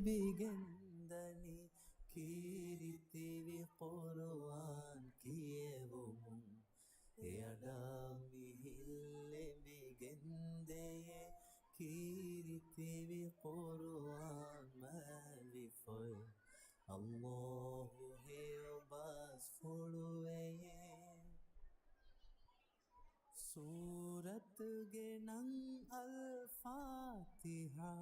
bigendani kiritivi Qur'an kiyevum Yadami hille bigendeye kiritivi Qur'an malifoy Allahu heo bas fuluweye Surat genang al-Fatiha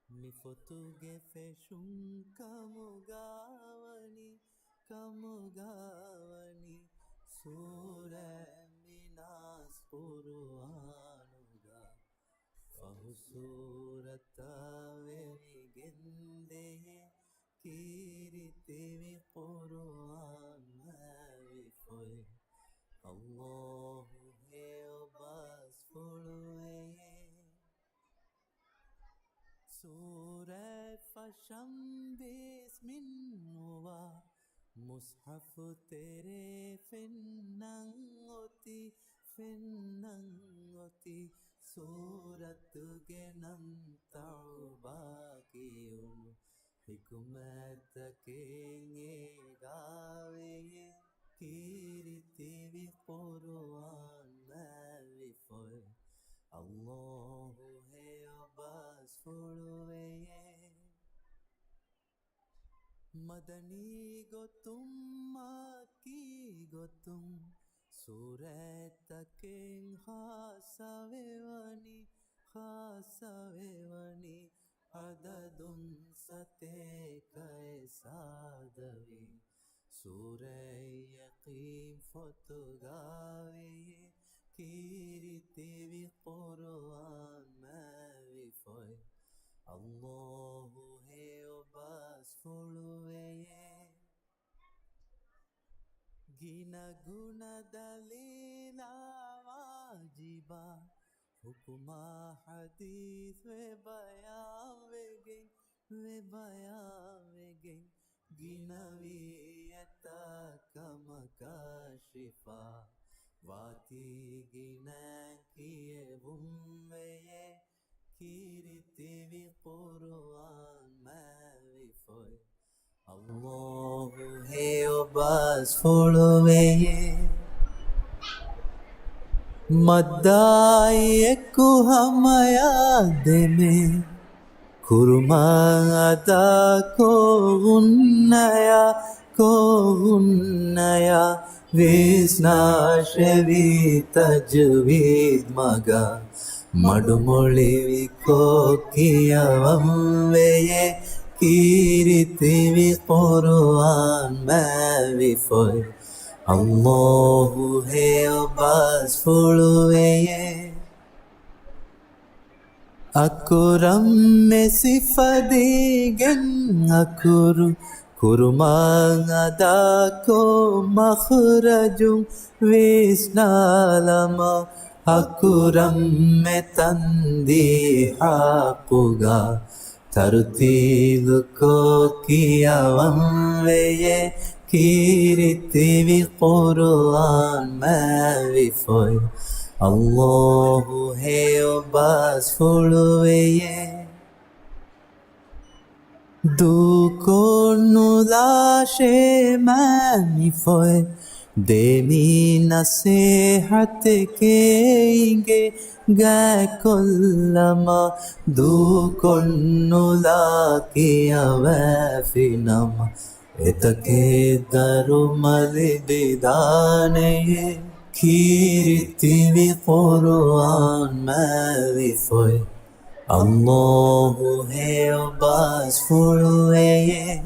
Mifotuge feshun kamugawani Sura minas Qur'anuga Fahu surata veni gendeye Kiritivi Qur'an mavifoy Allahu heo bas fuluweye Surah Fasham bisminnuwa Mushaf tere fennangoti Surat genam tauba kiyun Hikmat kenye gaveye Kiritivi Qur'an malifoy Allahu heo bas fuluweye Madani gotum maki gotum Surah taken khasavevani Adadun sate kaisadavi Surah Yaqeen fotogaveye Kiritivi Qur'an mavifoy Allahu heo bas fuluweye Gina guna dalila wajiba Hukuma hadith ve bayan vegen Gina viyata kamakashifa Vati gina kiye bummeye Kiritivi Qur'an mavifoy Allahu heo bas fuluweye Madai eku hamaya deme Kurma ada ko unnaya Visna shevi tajvid maga Madumolivi kokiyavam veye Kiritivi Qur'an mavifoy Allahu heo bas fuluweye Akuram me sifadigen akuru Kurumangada ko makhrajum visnalama Akuram me tandi haquga Tartil ko kiyavam veye Kiritivi Qur'an mavifoy Allahu heo bas fuluweye Dukonu lashe manifoy Demi nasihat kenge Gakollama Dukonu la kiyawafinama Etake darumali bidaneye Kiritivi Qur'an mavifoy Allahu heo bas fuluweye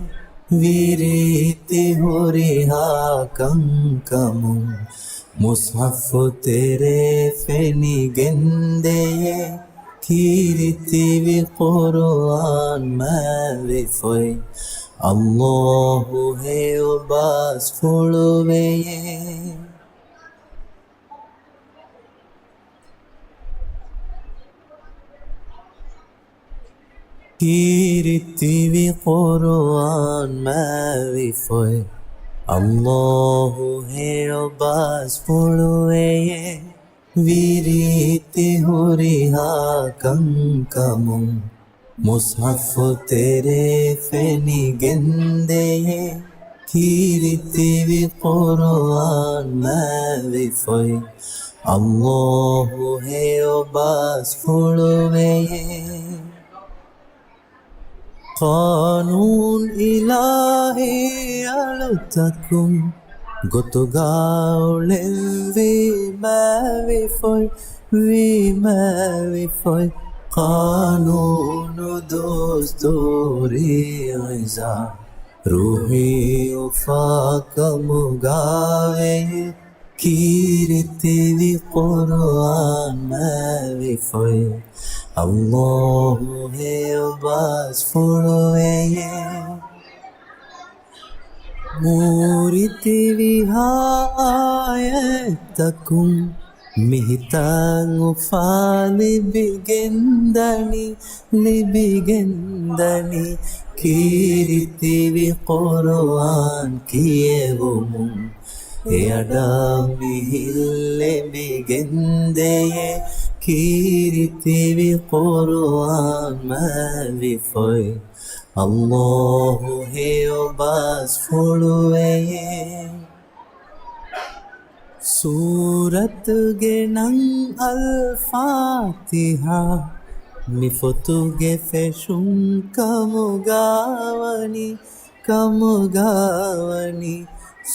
Viriti huriha kankamum Mushaf tere feni gendeye Kiritivi Qur'an mavifoy Allahu heo bas fuluweye Kiritivi Qur'an mavifoy Allahu heo bas fuluweye Viriti huriha kankamum मुसहफ तेरे फेनी गिंदे كيرتي بقرآن ما بفاي الله هي باس فلوه قانون إلهي ألتكم Gotogaulin vi ma vi foi قانون دستوری ایزا روحی وفاق مگاوه کیرتی وی قرآن ما وی فوی الله ہے باز فروے مورتی وihayatakum mihitang ufa libigendani kiriti vi Quran kiyevum yada mihille bigendeye kiriti vi Quran ma vi foy Allahu है बस फुलवे सूरत गे नंग अल-फातिहा मिफुतुगे फेशुम कमुगावनी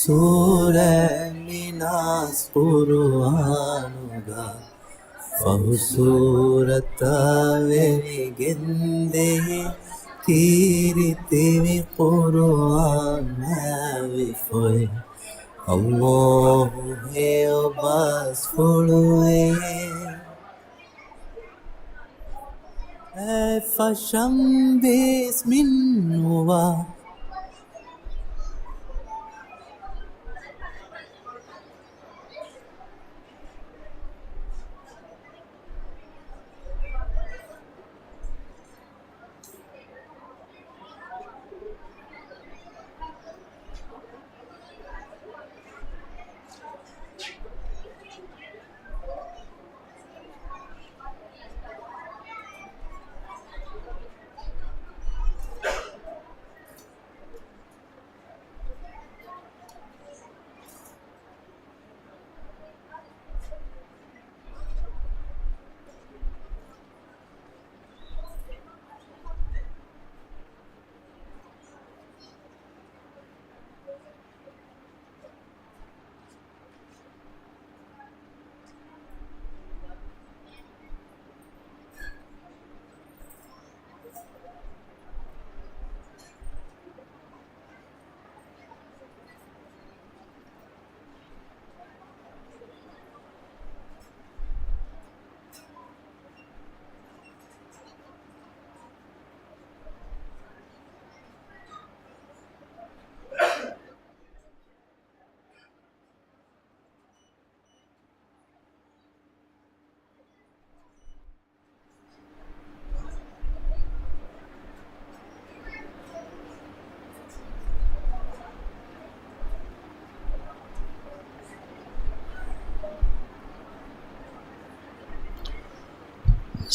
सूरह मिनास कुरआनुगा फहु सूरत वे गिंदे كيرتي بقرآن ما بفوي الله هي باس فلوي فشم باسم هو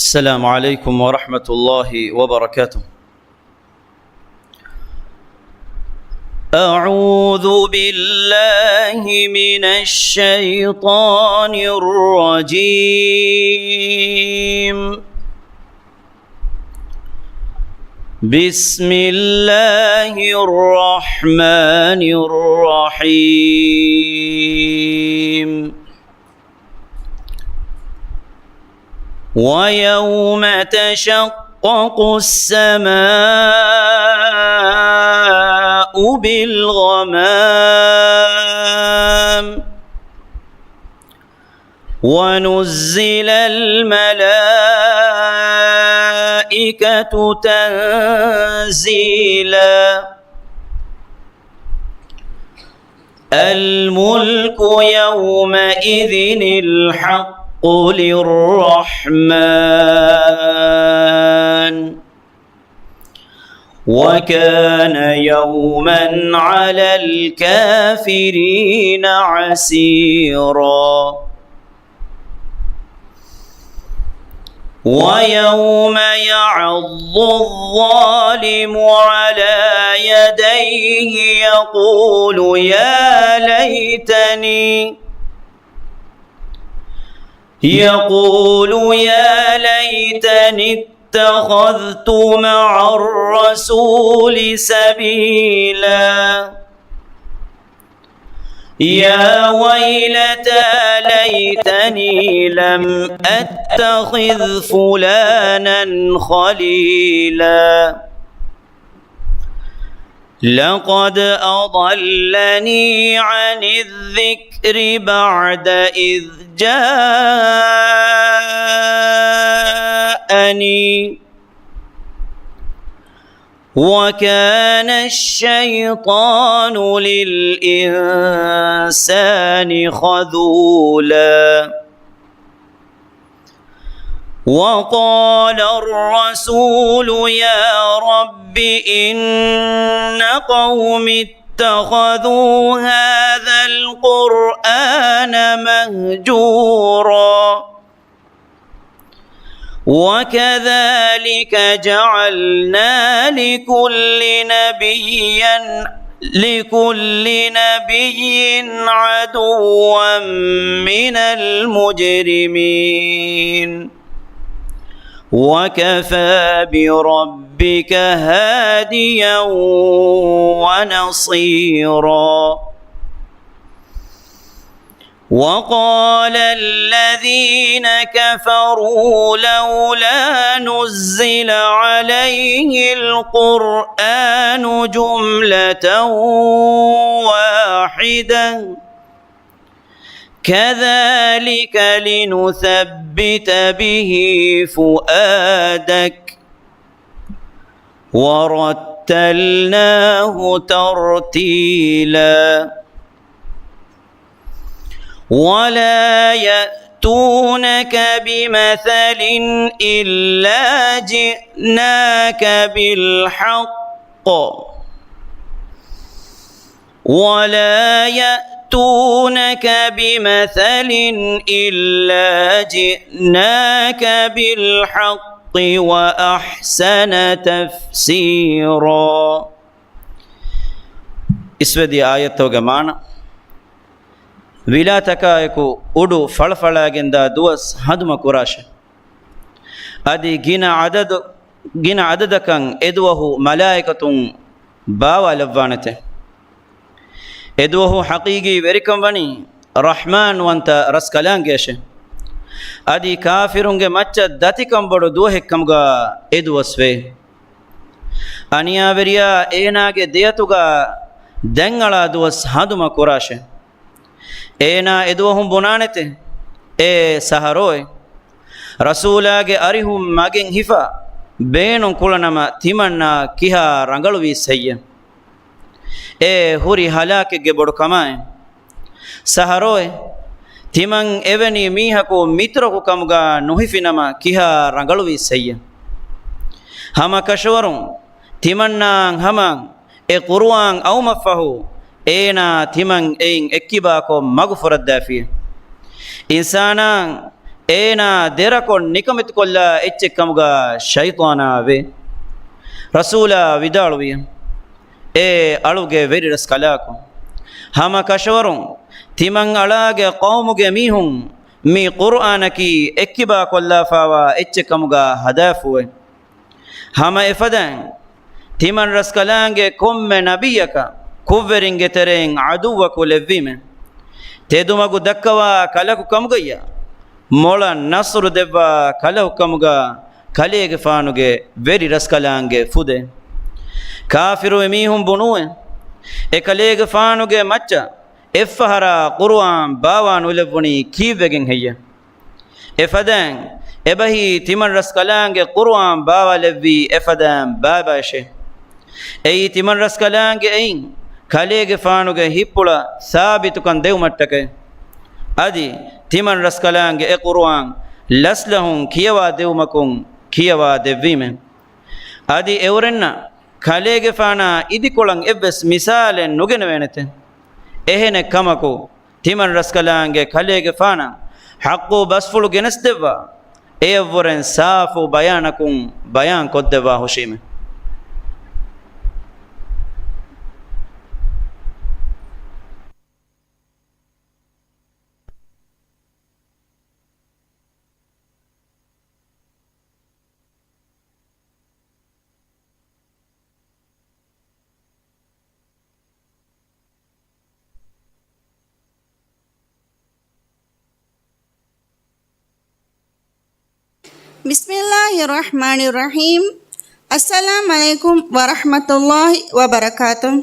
السلام عليكم ورحمة الله وبركاته. أعوذ بالله من الشيطان الرجيم. بسم الله الرحمن الرحيم. ويوم تشقق السماء بالغمام ونزل الملائكة تنزيلا الملك يومئذ الحق للرحمن وكان يوما على الكافرين عسيرا. ويوم يعض الظالم على يديه يقول يا ليتني اتخذت مع الرسول سبيلا يا ويلتى ليتني لم أتخذ فلانا خليلا لقد أضلني عن الذكر بعد إذ جاءني وكان الشيطان للإنسان خذولا وقال الرسول يا رب إن قوم اتخذوا هذا القرآن مهجورا وكذلك جعلنا لكل نبي عدوا من المجرمين وكفى بربك هاديا ونصيرا وقال الذين كفروا لولا نزل عليه القرآن جملة واحدة كذلك لنثبت به فؤادك ورتلناه ترتيلا ولا يأتونك بمثل إلا جئناك بالحق ولا يأتونك بمثل إلا جئناك بالحق وأحسن تفسيرا. إسودي آية وجمانا ವಿಲಾತಕಾಯಕು ಉಡು ಫಳಫಳಾಗಿಂದ ದುವಸ್ ಹದುಮ ಕುರಾಶ ಅದಿ ಗಿನ ಅದದಕಂ ಎದುವಹು ಮಲಾಯಿಕತುಂ ಬಾವಲವ್ವಾಣತೆ ಎದುವಹು ಹಕೀಗಿ ವೆರಿಕಂವಣಿ ರಹ್ಮಾನ್ ವಂತ ರಸ್ಕಲಾಂಗೇಶೆ ಅದಿ ಕಾಫಿರುಂಗೆ ಮಚ್ಚ ದತಿಕಂಬಡು ದುವಹೆಕ್ಕಂಗ ಎದುವಸ್ವೆ ಅನಿಯಾವೆರಿಯ ಏನಾಗೆ ದೇಯತುಗ ದೆಂಗಳ ದುವಸ್ ಹದುಮ ಕುರಾಶೆ ಏನ ಎದುವಹುಂ ಬುನಾಣೆತೆ ಏ ಸಹರೋಯ್ ರಸೂಲಾಗೆ ಅರಿಹುಂ ಮಗೆಂ ಹಿಫ ಬೇಣು ಕುಳನಮ ತಿಮಣ್ಣ ಕಿಹ ರಂಗಳುವಿ ಸಯ್ಯ ಏ ಹುರಿ ಹಲಾಕೆಗೆ ಬೊಡು ಕಮಾಯ್ ಸಹರೋಯ್ ತಿಮಂ ಎವನಿ ಮೀಹಕು ಮಿತ್ರಕು ಕಮುಗ ನುಹಿಫಿನಮ ಕಿಹ ರಂಗಳುವಿ ಸಯ್ಯ ಹಮ ಕಶವರುಂ ತಿಮಣ್ಣಾಂ ಹಮಂ ಎ ಕುರ್ವಾಂ ಔಮಫಹು ಏನ ತಿಮಂ ಏನ್ ಎಕ್ಕಿಬಾಕೊ ಮಗುಫುರದ್ದಾಫಿಯ ಇನ್ಸಾನಾಂ ಏನ ದೆರಕೊ ನಿಕಮಿತುಕೊಲ್ಲ ಎಚ್ಚೆಕ್ಕಮುಗ ಶೈತಾನವೆ ರಸೂಲ ವಿದಾಳುವಿಯ ಏ ಅಳುಗೆ ವೆರಿರಸ್ ಕಲಾಕು ಹಮ ಕಶವರುಂ ತಿಮಂ ಅಳಾಗೆ ಕೌಮುಗೆ ಮೀಹುಂ ಮೀ ಕುರ್ಆನಕಿ ಎಕ್ಕಿಬಾಕೊಲ್ಲಾಫಾವ ಎಚ್ಚೆಕ್ಕಮುಗ ಹದಾಫುವೆ ಹಮ ಎಫದಂ ತಿಮನ್ ರಸ್ ಕಲಾಂಗೆ ಕೊಮ್ಮೆ ನಬಿಯಕ ಕುವ್ವೆರಿಂಗೆ ತೆರೆಂ ಅದುವಕು ಲೆವ್ವಿಮೆ ತೆದುಮಗು ದಕ್ಕವ ಕಲಕು ಕಮುಗಯ್ಯ ಮೊಳ ನಸ್ರು ದೆವ್ವ ಕಲಹು ಕಮುಗ ಕಲಿಯಗೆ ಫಾನುಗೆ ವೆರಿ ರಸ್ಕಲಾಂಗೆ ಫುದೆ ಕಾಫಿರು ಮೀಹುಂ ಬುಣುವೆ ಎ ಕಲಿಯಗೆ ಫಾನುಗೆ ಮಚ್ಚ ಎಫ್ಫಹರ ಕುರ್ಆನ್ ಬಾವಾನ್ ಉಲೆವ್ವಣಿ ಕೀವೆಗೆಂ ಹೆಯ್ಯ ಎಫದಂ ಎಬಹಿ ತಿಮನ್ ರಸ್ಕಲಾಂಗೆ ಕುರ್ಆನ್ ಬಾವಾ ಲೆವ್ವಿ ಎಫದಂ ಬಾಬಾಶೆ ಎಯಿ ತಿಮನ್ ರಸ್ಕಲಾಂಗೆ ಐನ್ ಕಲೆಗೆ ಫಾನುಗೆ ಹಿಪ್ಪುಳ ಸಾಬಿತುಕನ್ ದೇವ್ ಮಟ್ಟಕ್ಕೆ ಅದಿ ತಿಮನ್ ರಸ್ಕಲಾಂಗೆ ಎ ಕುರ್ಆನ್ ಲಸ್ಲಹುಂ ಕಿಯವಾ ದೇವ್ಮಕುಂ ಕಿಯವಾ ದೆವ್ವಿಮೆ ಅದಿ ಎವರೆನ್ನ ಕಲೆಗೆ ಫಾನ ಇದಿಕೊಳಂ ಎವ್ವೆಸ್ ಮಿಸಾಲೆ ನುಗೆನವೇನತೆ ಎಹೆನೆ ಕಮಕು ತಿಮನ್ ರಸ್ಕಲಾಂಗೆ ಕಲೆಗೆ ಫಾನ ಹಕ್ಕು ಬಸ್ಫುಳು ಗೆನಸ್ದೆವ್ವ एवरें साफ बयानकुं बयान कोद्देवा हुशीमे बिस्मिल्लाहिर्रहमानिर्रहीम। अस्सलामुअलैकुम वरहमतुल्लाहि वबरकातुहु।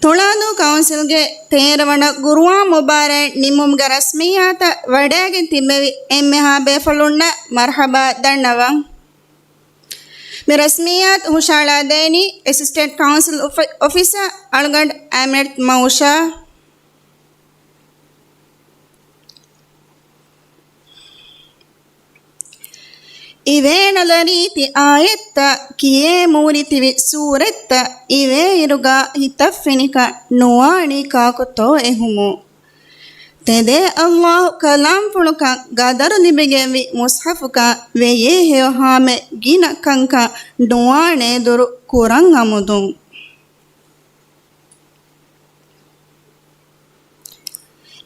ತುಳಾದು ಕೌನ್ಸಿಲ್ಗೆ ತೇರವಣ ಗುರುವಾ ಮುಬಾರೆ ನಿಮ್ಮುಮ್ಗ ರಸ್ಮಿಯಾತ ವಡ್ಯಾಗೆ ತಿಮ್ಮೆವಿ ಎಮ್ಮೆ ಹಾ ಬೇಫಲುಣ್ಣ ಮರ್ಹಬಾ ದಣ್ಣವ ಮೆ ರಸ್ಮಿಯಾತ್ ಹುಷಾಳಾ ದೇನಿ ಅಸಿಸ್ಟೆಂಟ್ ಕೌನ್ಸಿಲ್ ಆಫೀಸರ್ ಅಳಗಡ್ ಅಹಮದ್ ಮೌಷಾ ಇವೇನಲ ರೀತಿ ಆಯತ್ತ ಕಿಯೇ ಮೂರಿತಿವಿ ಸೂರೆತ್ತ ಇವೇ ಇರುಗ ಹಿತಫಿನಿಕ ನುವಾಣಿ ಕಾಕುತೋ ಎಹುಮು ತೆದೆ ಅಲ್ಲಾಹ್ ಕಲಾಂ ಪುಳುಕ ಗದರು ಲಿಬಿಗೆವಿ ಮುಸ್ಹಫುಕ ವೆಯೇ ಹೆಯೋ ಹಾಮೆ ಗಿನ ಕಂಕ ನುವಾಣೆ ದುರು ಕುರಂಗ್ ಅಮುದು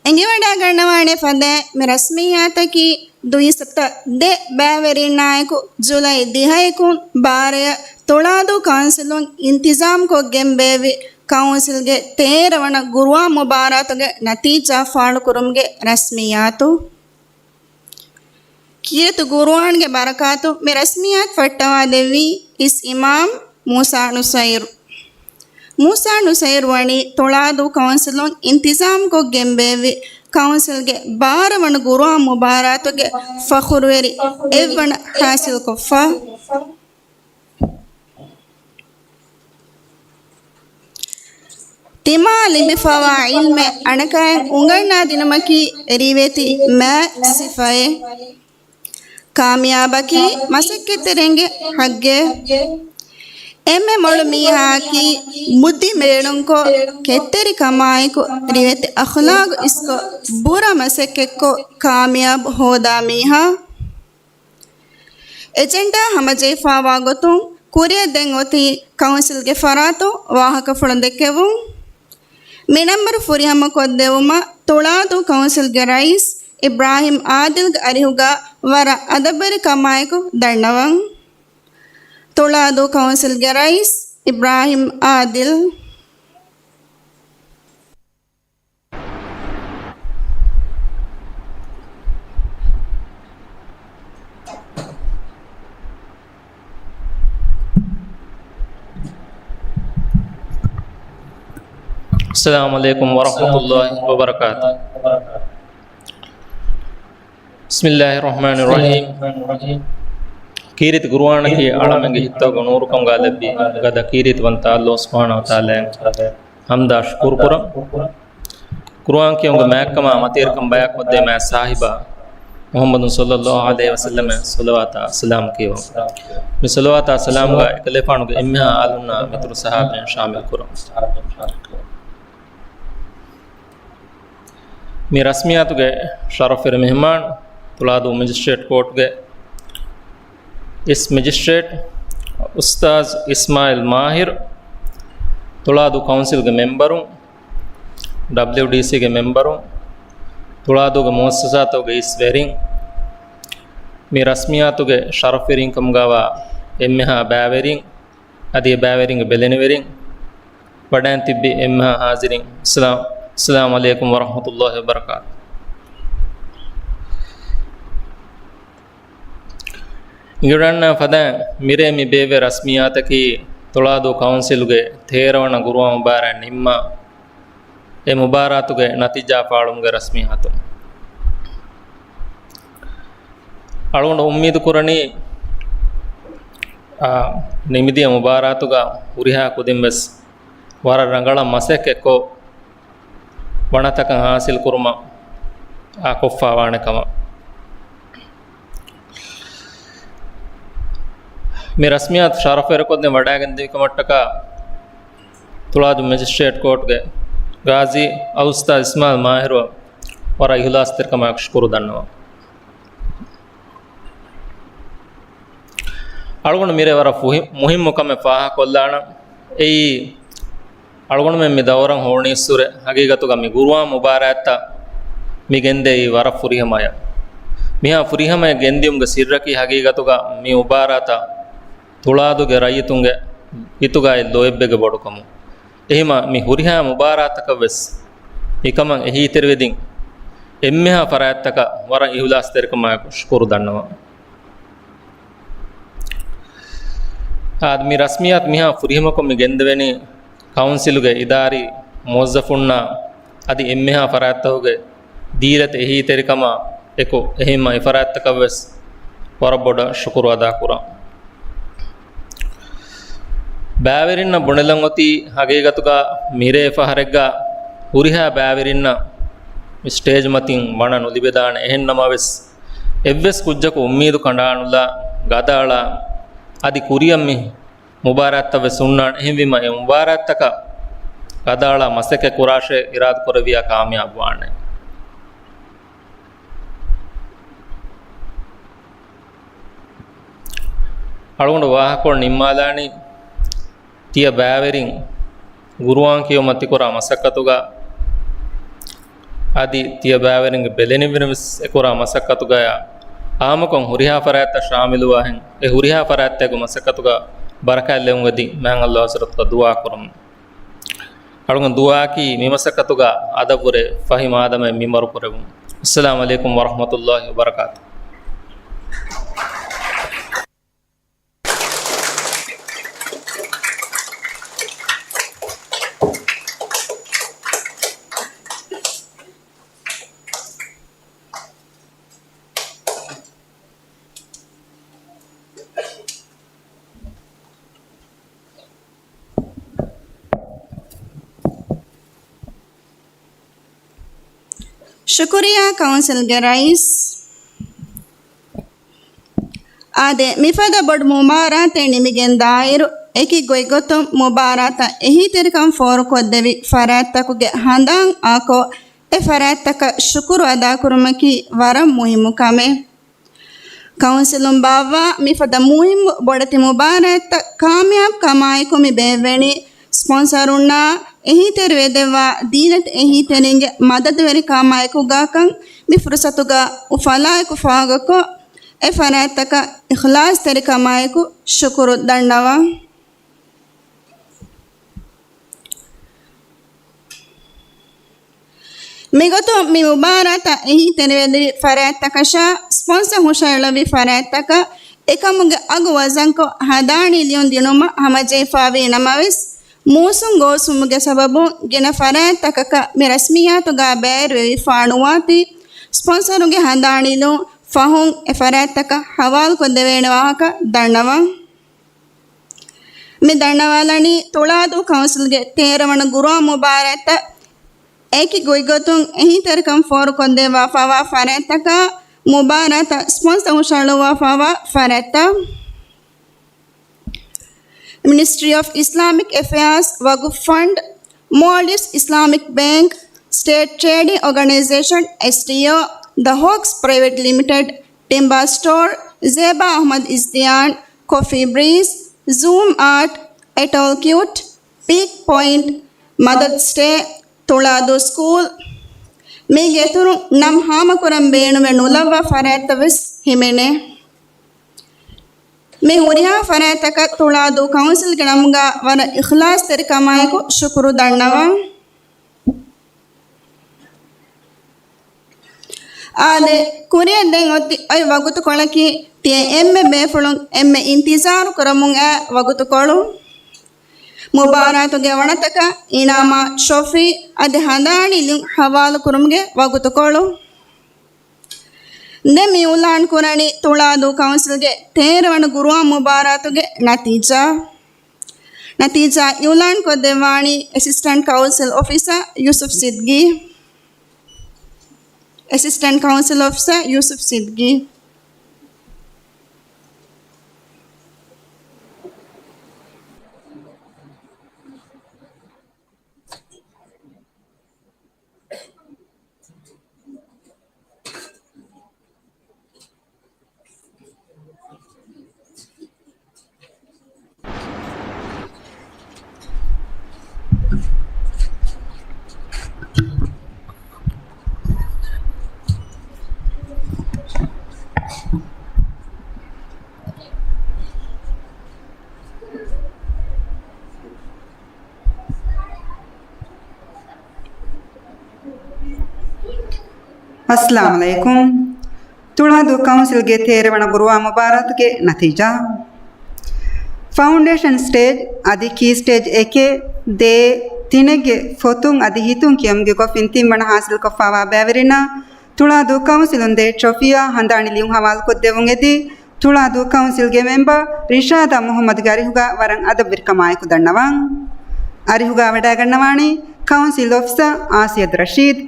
ಎಂಗಿ ವಡಾ ಗಣ್ಣವಾಣೆ ಫದೆ ಮೆ ರಸ್ಮಿಯಾತಕಿ दुईसत दे बैवेरी नायक जुलाई दिहायकु बारय तोड़ादु काउंसिल इंतजाम को गेंबेवी काउंसिल गे तेरवण गुरुआ मुबारत गे नतीजा फाड़ कुरुमगे रस्मियातु कीरत गुरुआन गे बरकातु में रस्मियात फटवा देवी इस इमाम मूसा नुसैर वणी तोड़ादु काउंसिल इंतजाम को गेंबेवी काउंसिल के 12 वन गुरुआ मुबारत के फखुरवेरी एवन हासिल कोफा तिमा लिबिफवा इल्म अनकाय उंगरना दिनमकी रिवेती मैं सिफाए कामयाबकी मसक्के तेरेंगे हग्गे एमे मोड़ मिया की मुद्दी मेड़ों को केतेरी कमाई को रिवेत अखलाक इसको बुरा मसके को कामयाब होदा मिया एजेंडा हम जेफा वागोतुं कुरिया देंगोती काउंसिल के फरातो वाहक फुलंदेकेवु मे नंबर फुरी हम को देवमा तोड़ादु काउंसिल के रईस इब्राहिम आदिल अरिहुगा वरा अदबरी कमाई को दंडवं तोड़ादु काउंसिल के रईस इब्राहिम आदिल अस्सलामु अलैकुम वरहमतुल्लाहि वबरकातुहू। बिस्मिल्लाहिर्रहमानिर्रहीम। कीरित गुरुआन की आलमंगे हित्तो नूरुकम गालबी गदा कीरित वंता अल्लाह सुब्हानहु व तआला हमदा शुकुरपुरम गुरुआन की उंग महकमा मतीरकम बयाक वदे मैं साहिबा मोहम्मद सल्लल्लाहु अलैहि वसल्लम सलवात सलाम कियो मैं सलवात सलाम गा इकलेफानु के इम्मा आलुना मित्र साहब शामिल करो मी रस्मियात गए शरफ़ मेहमान तुलादो मजिस्ट्रेट कोर्ट गए इस मजिस्ट्रेट उस्ताद इस्माइल माहिर तुलादो काउंसिल के मेंबर हूँ WDC के मेंबर हूँ तुलादो के मुअस्ससातो के इस वेरिंग मी रस्मियात गए शरफ़ वेरिंग कम गावा एम्हा बैवेरिंग अदी बैवेरिंग बेलेन वेरिंग पढ़ान तिब्बी एम्हा हाजिरिंग अस्सलामु अलैकुम वरहमतुल्लाहि वबरकातुहू। इंगड़न फदा मिरे मि बेवे रस्मियात की तुलादो काउंसिल गे थेरवण गुरुआ मुबार निम्म ए मुबारात गे नतीजा फाड़ुम गे रस्मियात अळुंड उम्मीद कुरणी निमिदिया मुबारात गा उरिहा कुदिम बस वार रंगळ मसेके को वणतक हासिल कुर्म आ कोफ़ा वाणकम मे रस्मियात शरफ़ को वडागंदी कमटका तुलादु मजिस्ट्रेट कोर्ट गए गाजी उस्ताद इस्माइल माहिर और इहलास तिरकमा शुकुर दन्नवा ಅಳಗೊಂಡು ಮೀರೆ ವರ ಮುಹಿಮ್ಮು ಕಮ್ಮೆ ಫಾಹ ಕೊಲ್ಲಾಣ ಎಯಿ ಅಳಗೊಂಡು ಮೆ ದವರಂ ಹೋಣಿಸುರೆ ಹಗೀಗತುಗ ಮಿ ಗುರುವಾ ಮುಬಾರಾತ ಮಿ ಗೆಂದೆ ಈ ವರ ಫುರಿಹಮಯ ಮಿಹಾ ಫುರಿಹಮಯ ಗೆಂದಿಯುಮ್ಗೆ ಸಿರ್ರಕಿ ಹಗೀಗತುಗ ಮಿ ಮುಬಾರಾತ ತುಳಾದುಗೆ ರೈತುಂಗೆ ಇತುಗಾಯಿ ಲೋಯಬ್ಬೆಗೆ ಬಡುಕಮು ಎಹಿಮ ಮಿ ಹುರಿಹಾ ಮುಬಾರಾತಕ ವೆಸ್ ಇಕಮ ಎಹಿ ತಿರುವೆದಿಂ ಎಮ್ಮೆಹ ಫರಾಯತ್ತಕ ವರ ಇಹುಲಾಸ್ ತೆರಕಮ ಶುಕುರು ದಣ್ಣವ ಆದ್ಮಿ ರಸ್ಮಿಯಾತ್ ಮಿಹಾ ಫುರಿಹಮಕ ಮಿ ಗೆಂದವೆನಿ ಕೌನ್ಸಿಲುಗೆ ಇದಾರಿ ಮೊಜ್ಜಫುಣ್ಣ ಅದಿ ಎಮ್ಮೆಹ ಫರಾಯತ್ತಹುಗೆ ದೀರತ್ ಎಹಿ ತೆರಕಮ ಎಕೊ ಎಹಿಮ ಇಫರಾಯತ್ತಕ ವೆಸ್ ವರ ಬೊಡ ಶುಕುರು ಅದಾ ಕುರ ಬ್ಯಾವೆರಿನ್ನ ಬುಣೆಲಂಗೊತಿ ಹಗೀಗತುಗ ಮಿರೇ ಫಹರೆಗ್ಗ ಹುರಿಹಾ ಬ್ಯಾವೆರಿನ್ನ ಸ್ಟೇಜ್ ಮತಿನ್ ಮಣ ನುಲಿಬೆದಾಣ ಎಹೆನ್ನಮವೆಸ್ ಎವ್ವೆಸ್ ಕುಜ್ಜಕು ಉಮ್ಮೀದು ಕಂಡಾಣುಲ ಗದಾಳ ಅದಿ ಕುರಿಯಮ್ಮಿ ಮುಬಾರಾತ್ತವೆ ಸುಣ್ಣಾಣ ಎಹಿವಿಮ ಎ ಮುಬಾರಾತ್ತಕ ಗದಾಳ ಮಸಕೆ ಕುರಾಶೆ ಇರಾದ್ ಕೊರವಿಯ ಕಾಮಯಾಬ್ ವಾಣೆ ಅಳಗೊಂಡು ವಾಹಕೊಂಡು ನಿಮ್ಮಾಲಾಣಿ ತಿಯ ಬ್ಯಾವೆರಿನ್ ಗುರುವಾಂಕಿಯೋ ಮತ್ತಿ ಕೊರ ಮಸಕ್ಕತುಗ ಆದಿ ತಿಯ ಬ್ಯಾವೆರಿಂಗೆ ಬೆಲೆನಿವಿನವಿಸ್ ಎಕೊರ ಮಸಕ್ಕತುಗಯ ಆಮಕೊಂ ಹುರಿಹಾ ಫರಾಯತ್ತ ಶಾಮಿಲುವಾಹೆನ್ ಎ ಹುರಿಹಾ ಫರಾಯತ್ತೆಗು ಮಸಕ್ಕತುಗ ಬರಕಾಲ್ಲೆಂಗದಿ ಮ್ಯಾಂಗ್ ಅಲ್ಲಾಹ್ ಹಜರತ್ಗ ದುವಾ ಕುರಂ ಅಳಗೊಂಡು ದುವಾಕಿ ಮಿಮಸಕ್ಕತುಗ ಅದಬುರೆ ಫಹಿಮ್ ಆದಮೆ ಮಿಮರು ಕುರೆವು ಅಸ್ಸಲಾಮು ಅಲೈಕುಂ ವರಹಮತುಲ್ಲಾಹಿ ವಬರಕಾತು शुक्रिया काउंसिल के रईस आदे मिफद बड़ मुबारत निमिगेन दायर एकी गोयगोतो मुबारत एही तिरकम फोर को देवी फरातकुगे हंदां आको ए फरातक शुक्र अदा कुरमकी वरम मुहिम कमे काउंसिलुम बावा मिफद मुहिम बड़ति मुबारत कामयाब कमाई को मि बेवेणी ಸ್ಪಾನ್ಸರುನ್ನ ಎಹಿ ತೆರವೆದೆವ ದೀನತ್ ಎಹಿ ತೆರಿಂಗೆ ಮದದ್ ವೆರಿ ಕಾಮಾಯಕು ಗಾಕಂ ಮಿ ಫುರ್ಸತುಗ ಉಫಲಾಯಕು ಫಾಗಕೊ ಎ ಫರಾತಕ ಇಖ್ಲಾಸ್ ತೆರಿ ಕಾಮಾಯಕು ಶುಕ್ರು ದಂಡವ ಮಿಗತು ಮಿ ಮುಬಾರತ ಎಹಿ ತೆರವೆದಿ ಫರಾತಕ ಶಾ ಸ್ಪಾನ್ಸರ್ ಹುಷಾಳವಿ ಫರಾತಕ ಏಕಮುಗೆ ಅಗು ವಜಂಕೊ ಹದಾಣಿ ಲಿಯೊನ್ ದಿನೊಮ ಹಮಜೆ ಫಾವಿ ನಮವಿಸ್ ಮೂಸುಂ ಗೋಸುಮುಗೆ ಸಬಬು ಗೆನ ಫರಾತಕಕ ಮಿ ರಸ್ಮಿಯಾತುಗ ಬೇರು ಫಾಣುವಾತಿ ಸ್ಪಾನ್ಸರುಗೆ ಹಂದಾಣಿಲು ಫಹುಂ ಎ ಫರಾತಕ ಹವಾಲ್ ಕೊದ್ದವೇಣ ವಾಹಕ ದಂಡವ ಮಿ ದಂಡವಾಲನಿ ತುಳಾದು ಕೌನ್ಸಿಲ್ಗೆ ತೇರವಣ ಗುರು ಮುಬಾರತ ಏಕಿ ಗೊಯ್ಗೊತುಂ ಎಹಿ ತೆರಕಂ ಫೋರ್ ಕೊಂದೇವಾ ಫವಾ ಫರಾತಕ ಮುಬಾರತ ಸ್ಪಾನ್ಸರ್ ಹುಷಾಳುವ ಫವಾ ಫರಾತ Ministry of Islamic Affairs Waqf Fund, Maldives Islamic Bank, State Trading Organization STO, The Hawks Private Limited, Timber Store, Zeba Ahmad Izdian, Coffee Breeze, Zoom Art, Atoll Cute, Peak Point, Madad Stay, Tuladu School. Migeturu Nam Hamakuram Benu Nulava Faratavis Himene. मैं Huriya फरातक तुलादु council के नमगा वर इखलास तेरे कमाए को शुक्र दंडवा आदे कुरिया देंगोती अय वगुत Cola की ते एम्मे बेफुलुं एम्मे इंतजार करमुंगा वगुत कोलु मुबारत गे वणतक इनामा शोफी अदे हंदाणी लिंग हवाल कुरुमगे वगुत कोलु ने मी उलान कुरानी तुलादु काउंसिल के तेरवण गुरुआ मुबारतुगे नतीजा उलान को देवानी assistant council officer Yusuf Siddiqui अस्सलाम वालेकुम ತುಳಾದು ಕೌನ್ಸಿಲ್ಗೆ ತೇರವಣ ಗುರುವ ಮುಬಾರತ್ಗೆ ನತೀಜಾ ಫೌಂಡೇಶನ್ ಸ್ಟೇಜ್ ಅದಿ ಕೀ ಸ್ಟೇಜ್ ಏಕೆ ದೇ ತಿನೆಗೆ ಫೊತುಂ ಅದಿ ಹಿತುಂ ಕಿಯಂಗೆ ಗೊಫಿನ್ ತಿಮ್ಮಣ ಹಾಸಿಲ್ ಕೊಫಾವಾ ಬ್ಯಾವರಿನ ತುಳಾದು ಕೌನ್ಸಿಲೊಂದೆ ಟ್ರೋಫಿಯಾ ಹಂದಾಣಿಲಿಯು ಹವಾಲ್ ಕೊದ್ದೆವುಂಗೆದಿ ತುಳಾದು ಕೌನ್ಸಿಲ್ಗೆ ಮೆಂಬರ್ ರಿಷಾದ ಮೊಹಮ್ಮದ್ ಗರಿಹುಗ ವರಂ ಅದಬ್ಬಿರ್ ಕಮಾಯಕು ದಣ್ಣವಾಂ ಅರಿಹುಗ ವಡಾಗಣ್ಣವಾಣಿ ಕೌನ್ಸಿಲ್ ಆಫೀಸರ್ ಆಸಿಯದ್ ರಶೀದ್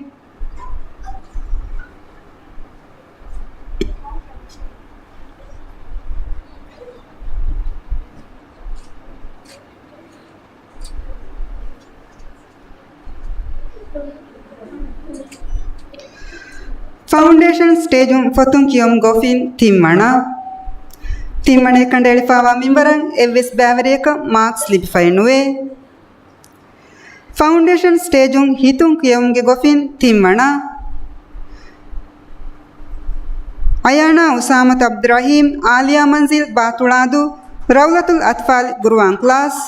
ಫೌಂಡೇಶನ್ ಸ್ಟೇಜು ಫೊತುಂ ಕಿಯಂ ಗೋಫಿನ್ ತಿಮ್ಮಣೆ ಕಂಡೆಳಿಫಾವ ಮಿಂಬರಂ ಎವ್ವಿಸ್ ಬ್ಯಾವರಿಯಕ ಮಾರ್ಕ್ಸ್ ಲಿಬಿಫೈನುವೆ ಫೌಂಡೇಶನ್ ಸ್ಟೇಜು ಹಿತುಂ ಕಿಯಂಗೆ ಗೋಫಿನ್ ತಿಮ್ಮಣ ಅಯಾಣ ಉಸಾಮತ್ ಅಬ್ದುರಹೀಮ್ ಆಲಿಯಾ ಮಂಜಿಲ್ ಬಾತುಳಾದು ರೌಲತುಲ್ ಅತ್ಫಾಲ್ ಗುರುವಾಂ ಕ್ಲಾಸ್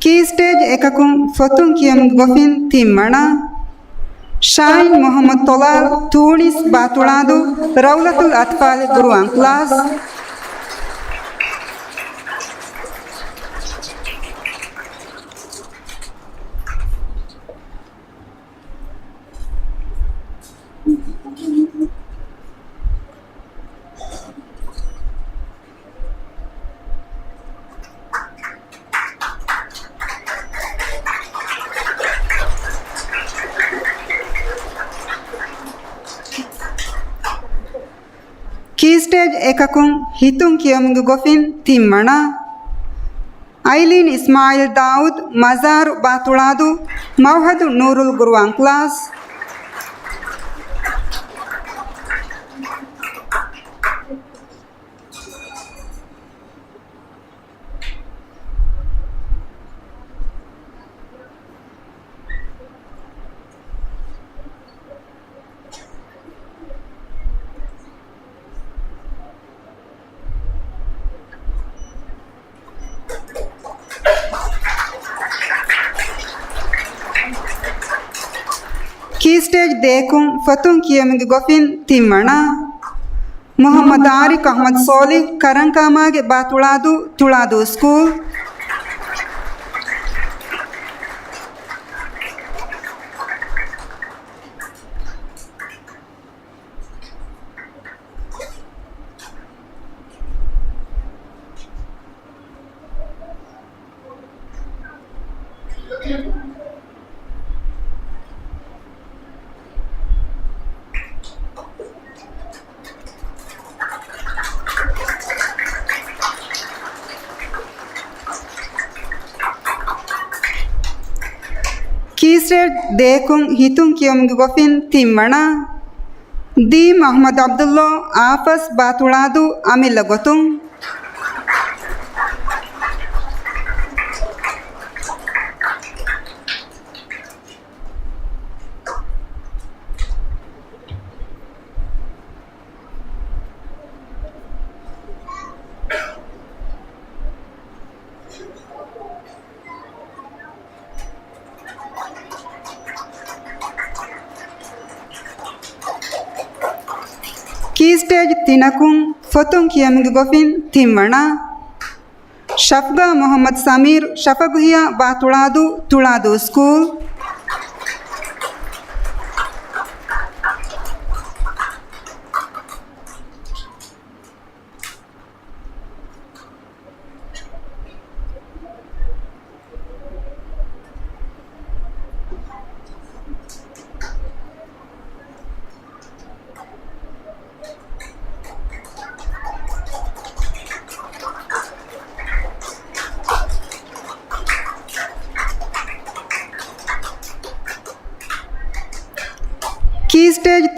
की स्टेज एककुम फतुं कियम गोफिन तिम्मणा शाइन मोहम्मद तोलाल तूनिस बातुड़ादु रौलतुल अत्फाल गुरुआं क्लास की स्टेज एककुं हितुं कियमगु गोफिन तिम्मणा ऐलीन इस्माइल दाऊद मजार बातुड़ादु मौहद नूरुल गुरुआं क्लास की स्टेज देखूं फतुं कियमगु गोफिन तिम्मणा मोहम्मद आरिक अहमद सोली करंकामागे बातुड़ादु तुड़ादु स्कूल की स्टेज देखूं हितुं कियमगु गोफिन तिम्मणा दी मोहम्मद अब्दुल्ला आफस बातुड़ादु अमिल गोतुं की स्टेज तिनकुं फतुं कियमगु गोफिन तिम्मणा शफगा मोहम्मद समीर शफगुहिया बातुड़ादु तुड़ादु स्कूल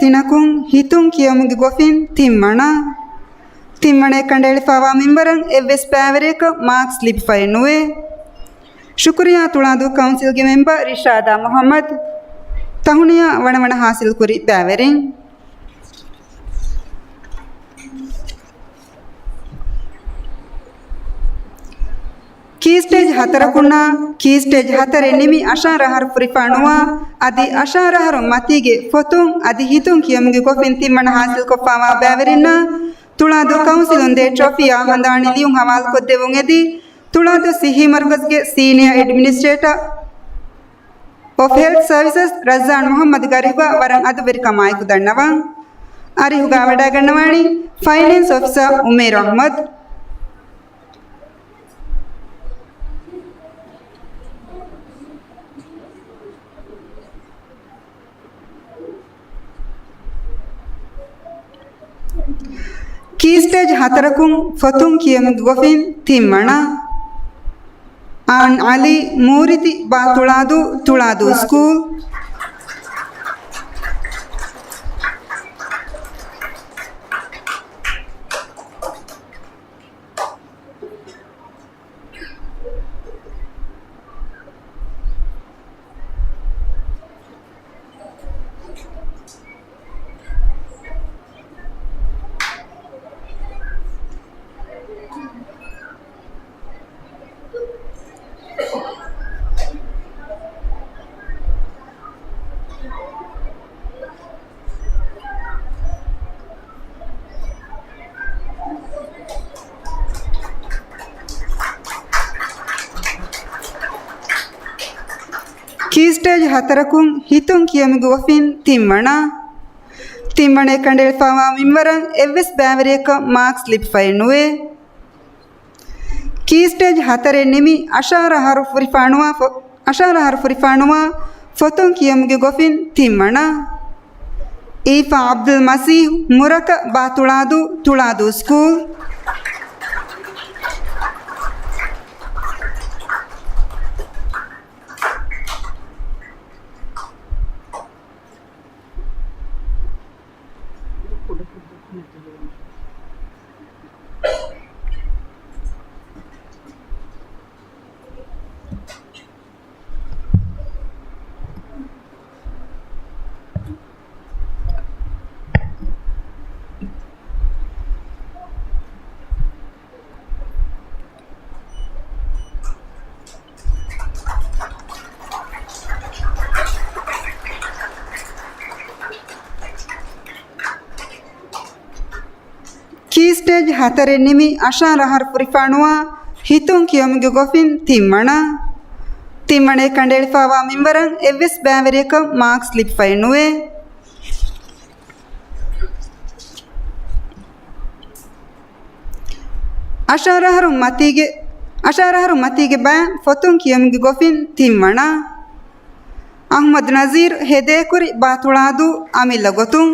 තිනකුන් හිතුන් කියමුගේ ගොෆින් තිම්මणे ಕಂಡೇಳಿ ಫಾವಾ ಮೆಂಬರಂ ಎವ್ವೆಸ್ ಪ್ಯಾವರೇಕ ಮಾರ್ಕ್ಸ್ ಲಿಪಿಫೈ ನುವೆ ಶುಕ್ರಿಯಾ ತುಳಾದು ಕೌನ್ಸಿಲ್ಗೆ ಮೆಂಬರ್ ರಿಷಾದಾ ಮೊಹಮ್ಮದ್ ತಹುಣಿಯ ವಣವಣ ಹಾಸಿಲ್ ಕುರಿ ಪ್ಯಾವರೆಂ ಕೀ ಸ್ಟೇಜ್ 4 ನಿಮಿ ಅಶಾರಹರ್ ಫ್ರಿಫಾಣುವ ಅದಿ ಅಶಾರಹರ್ ಮತಿಗೆ ಫೊತುಂ ಅದಿ ಹಿತುಂ ಕಿಯಮ್ಗೆ ಕೊಫಿನ್ ತಿಮ್ಮಣ ಹಾಸಿಲ್ ಕೊಫಾವಾ ಬ್ಯಾವರಿನ ತುಳಾದು ಕೌನ್ಸಿಲ್ ಒಂದೇ ಟ್ರೋಫಿಯಾ ಹಂದಾಣಿ ಲಿಯುಂ ಹವಾಲ್ ಕೊದ್ದೆವುಂ ಎದಿ ತುಳಾದು ಸಿಹಿ ಮರ್ಕಜ್ಗೆ senior administrator of health services ರಜಾನ್ ಮೊಹಮ್ಮದ್ ಗರಿಹುಗ ವರಂ ಅದು ವೆರಿಕಮಾಯ್ಕು ದಣ್ಣವ ಅರಿಹುಗ ವಡ ಗಣ್ಣವಾಣಿ ಫೈನಾನ್ಸ್ ಆಫೀಸರ್ ಉಮೇರ್ ಅಹ್ಮದ್ ಕೀ ಸ್ಟೇಜ್ 4 ಫತುಂ ಕಿಯಮುಗ್ ಗೊಫಿನ್ ತಿಮ್ಮಣ ಆನ್ ಅಲಿ ಮೂರಿತಿ ಬಾ ತುಳಾದು ಸ್ಕೂಲ್ ಕೀ ಸ್ಟೇಜ್ 4 ಹಿತುಂ ಕಿಯಮಿಗ್ ಗೊಫಿನ್ ತಿಮ್ಮಣೆ ಕಂಡೇಳಿ ಫಾವಾ ಮಿಂವರಂ ಎವ್ವೆಸ್ ಬ್ಯಾವರೇಕ ಮಾರ್ಕ್ಸ್ ಲಿಪಿಫೈ ನುವೆ ಕೀ ಸ್ಟೇಜ್ 4 ನಿಮಿ ಅಶಾರಹರ್ ಫುರಿಫಾಣುವ ಫೊತುಂ ಕಿಯಮಿಗ್ ಗೊಫಿನ್ ತಿಮ್ಮಣ ಈಫಾ ಅಬ್ದುಲ್ ಮಸೀಹ್ ಮುರಕ ಬಾ ತುಳಾದು ಸ್ಕೂಲ್ ಕೀ ಸ್ಟೇಜ್ 4 ನಿಮಿ ಅಶಾರಹರ್ ಫುರಿಫಾಣುವ ಹಿತುಂ ಕಿಯಮಿಗ್ ಗೊಫಿನ್ ತಿಮ್ಮಣೆ ಕಂಡೇಳಿ ಫಾವಾ ಮಿಂವರಂ ಎವ್ವೆಸ್ ಬ್ಯಾವರೇಕ ಮಾರ್ಕ್ಸ್ ಲಿಪಿಫೈ ನುವೆ ಅಶಾರಹರ್ ಮತಿಗೆ ಬ್ಯಾ ಫೊತುಂ ಕಿಯಮಿಗ್ ಗೊಫಿನ್ ತಿಮ್ಮಣ ಅಹ್ಮದ್ ನಜೀರ್ ಹೆದೆ ಕುರಿ ಬಾ ತುಳಾದು ಅಮಿಲ್ಲ ಗೊತುಂ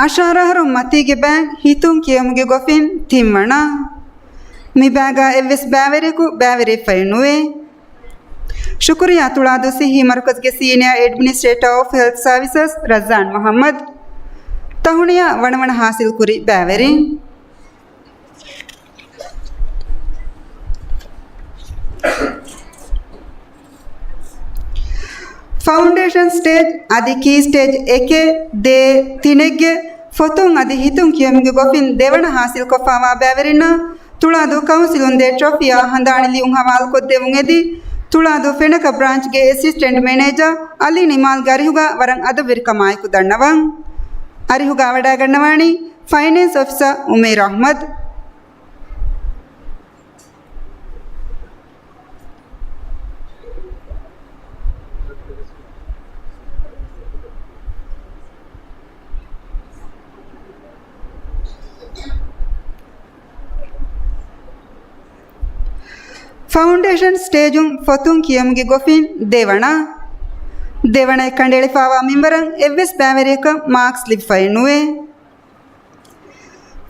ಅಶಾರಹರ್ ಮತಿಗೆ ಬ್ಯಾಂಗ್ ಹಿತುಂ ಕಿಯಮುಗೆ ಗೊಫಿನ್ ತಿಮ್ಮಣ ಮಿ ಬ್ಯಾಗ ಎವ್ವೆಸ್ ಬ್ಯಾವರೆಕು ಬ್ಯಾವರಿಫೈ ನುವೆ ಶುಕ್ರಿಯಾ ತುಳಾದು ಸಿಹಿ ಮರ್ಕಜ್ಗೆ senior administrator of health services ರಜಾನ್ ಮೊಹಮ್ಮದ್ ತಹುಣಿಯ ವಣವಣ ಹಾಸಿಲ್ ಕುರಿ ಬ್ಯಾವರಿ ಫೌಂಡೇಶನ್ ಸ್ಟೇಜ್ ಅದಿ ಕೀ ಸ್ಟೇಜ್ ಏಕೆ ದೇ ತಿನೆಗ್ಗೆ ಫೊತುಂ ಅದಿ ಹಿತುಂ ಕಿಯಮಿಗೆ ಗೊಫಿನ್ ದೇವಣ ಹಾಸಿಲ್ ಕೊಫಾವಾ ಬ್ಯಾವರಿನ ತುಳಾದು ಕೌನ್ಸಿಲ್ ಒಂದೇ ಟ್ರೋಫಿಯಾ ಹಂದಾಣಿ ಲಿಯುಂ ಹವಾಲ್ ಕೊದ್ದೆವುಂ ಎದಿ ತುಳಾದು ಫೆಣಕ ಬ್ರಾಂಚ್ಗೆ ಅಸಿಸ್ಟೆಂಟ್ ಮ್ಯಾನೇಜರ್ ಅಲಿ ನಿಮಾಲ್ ಗರಿಹುಗ ವರಂ ಅದು ವಿರ್ಕಮಾಯ್ಕು ದಣ್ಣವಂ ಅರಿಹುಗ ವಡ ಗಣ್ಣವಾಣಿ finance officer Umair Ahmed foundation ಸ್ಟೇಜುಂ ಫೊತುಂ ಕಿಯಮ್ಗೆ ಗೊಫಿನ್ ದೇವಣ ಕಂಡೇಳಿ ಫಾವಾ ಮಿಂಬರಂ ಎವ್ವೆಸ್ ಬ್ಯಾವೆರೇಕ ಮಾರ್ಕ್ಸ್ ಲಿಫೈ ನುವೆ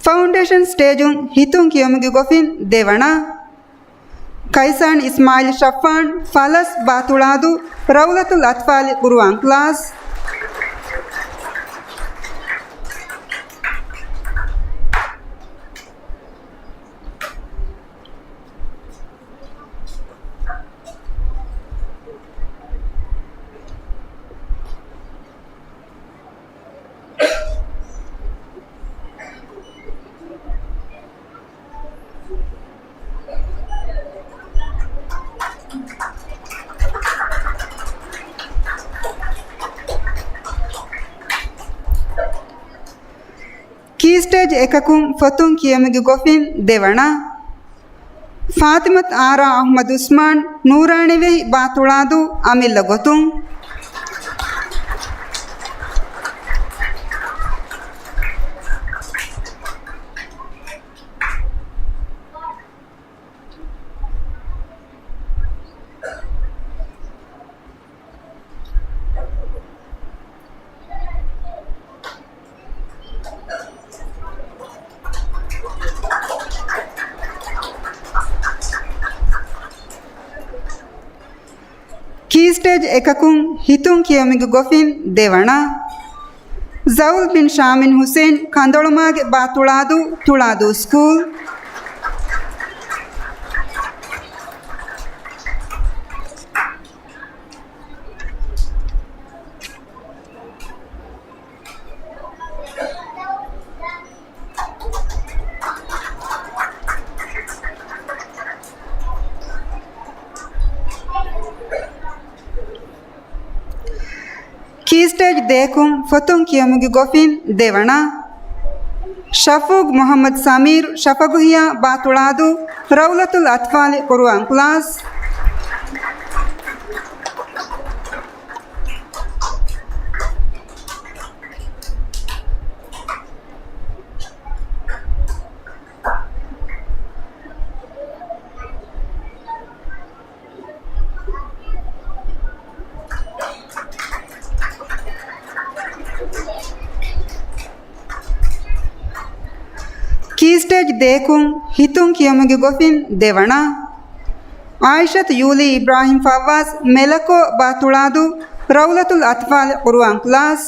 ಫೌಂಡೇಶನ್ ಸ್ಟೇಜುಂ ಹಿತುಂ ಕಿಯಮ್ಗೆ ಗೊಫಿನ್ ದೇವಣ ಕೈಸಾನ್ ಇಸ್ಮಾಯಿಲ್ ಶಫಾನ್ ಫಲಸ್ ಬಾತುಳಾದು ರೌಲತುಲ್ ಅತ್ಫಾಲ್ ಕುರುವಾನ್ ಕ್ಲಾಸ್ ಕೀ ಸ್ಟೇಜ್ ಏಕಕುಂ ಫೊತುಂ ಕಿಯಮಿಗೆ ಗೊಫಿನ್ ದೇವಣ ಫಾತಿಮತ್ ಆರಾ ಅಹ್ಮದ್ ಉಸ್ಮಾನ್ ನೂರಾಣಿವೆ ಬಾತುಳಾದು ಅಮಿಲ್ಲ ಗೊತುಂ ಕೀ ಸ್ಟೇಜ್ ಏಕಕುಂ ಹಿತುಂ ಕಿಯಮಿಗೆ ಗೊಫಿನ್ ದೇವಣ ಜೌಲ್ ಬಿನ್ ಶಾಮಿನ್ ಹುಸೇನ್ ಕಂದೊಳಮಾಗೆ ತುಳಾದು ಸ್ಕೂಲ್ ಕೀ ಸ್ಟೇಜ್ ದೇಕುಂ ಫೊತುಂ ಕಿಯಮಿಗೆ ಗೊಫಿನ್ ದೇವಣ ಶಫೂಗ್ ಮೊಹಮ್ಮದ್ ಸಮೀರ್ ಶಫಗುಹಿಯಾ ಬಾತುಳಾದು ರೌಲತುಲ್ ಅತ್ಫಾಲ್ ಕುರುವಾನ್ ಕ್ಲಾಸ್ ಕೀ ಸ್ಟೇಜ್ ದೇಕುಂ ಹಿತುಂ ಕಿಯಮಿಗೆ ಗೊಫಿನ್ ದೇವಣ ಆಯಿಷತ್ ಯೂಲಿ ಇಬ್ರಾಹಿಂ ಫವಾಸ್ ಮೆಲಕೋ ಬಾತುಳಾದು ರೌಲತುಲ್ ಅತ್ಫಾಲ್ ಕುರುವಾನ್ ಕ್ಲಾಸ್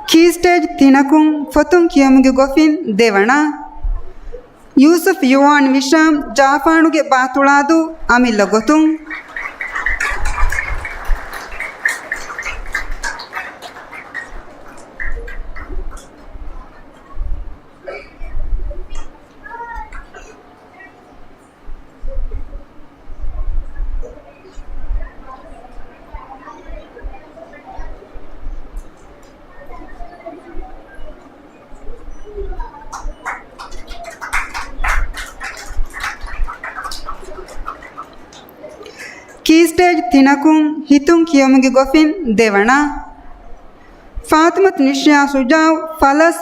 ಕೀ ಸ್ಟೇಜ್ ತಿನಕುಂ ಫೊತುಂ ಕಿಯಮಿಗೆ ಗೊಫಿನ್ ದೇವಣ ಯೂಸುಫ್ ಯುವಾನ್ ವಿಶಾಮ್ ಜಾಫಾಣುಗೆ ಬಾತುಳಾದು ಅಮಿಲ್ಲ ಗೊತುಂ ಕೀ ಸ್ಟೇಜ್ ತಿನಕುಂ ಹಿತುಂ ಕಿಯಮಿಗೆ ಗೊಫಿನ್ ದೇವಣ ಫಾತಿಮತ್ ನಿಶ್ಯಾ ಸುಜಾವ್ ಫಲಸ್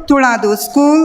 ತುಳಾದು ಸ್ಕೂಲ್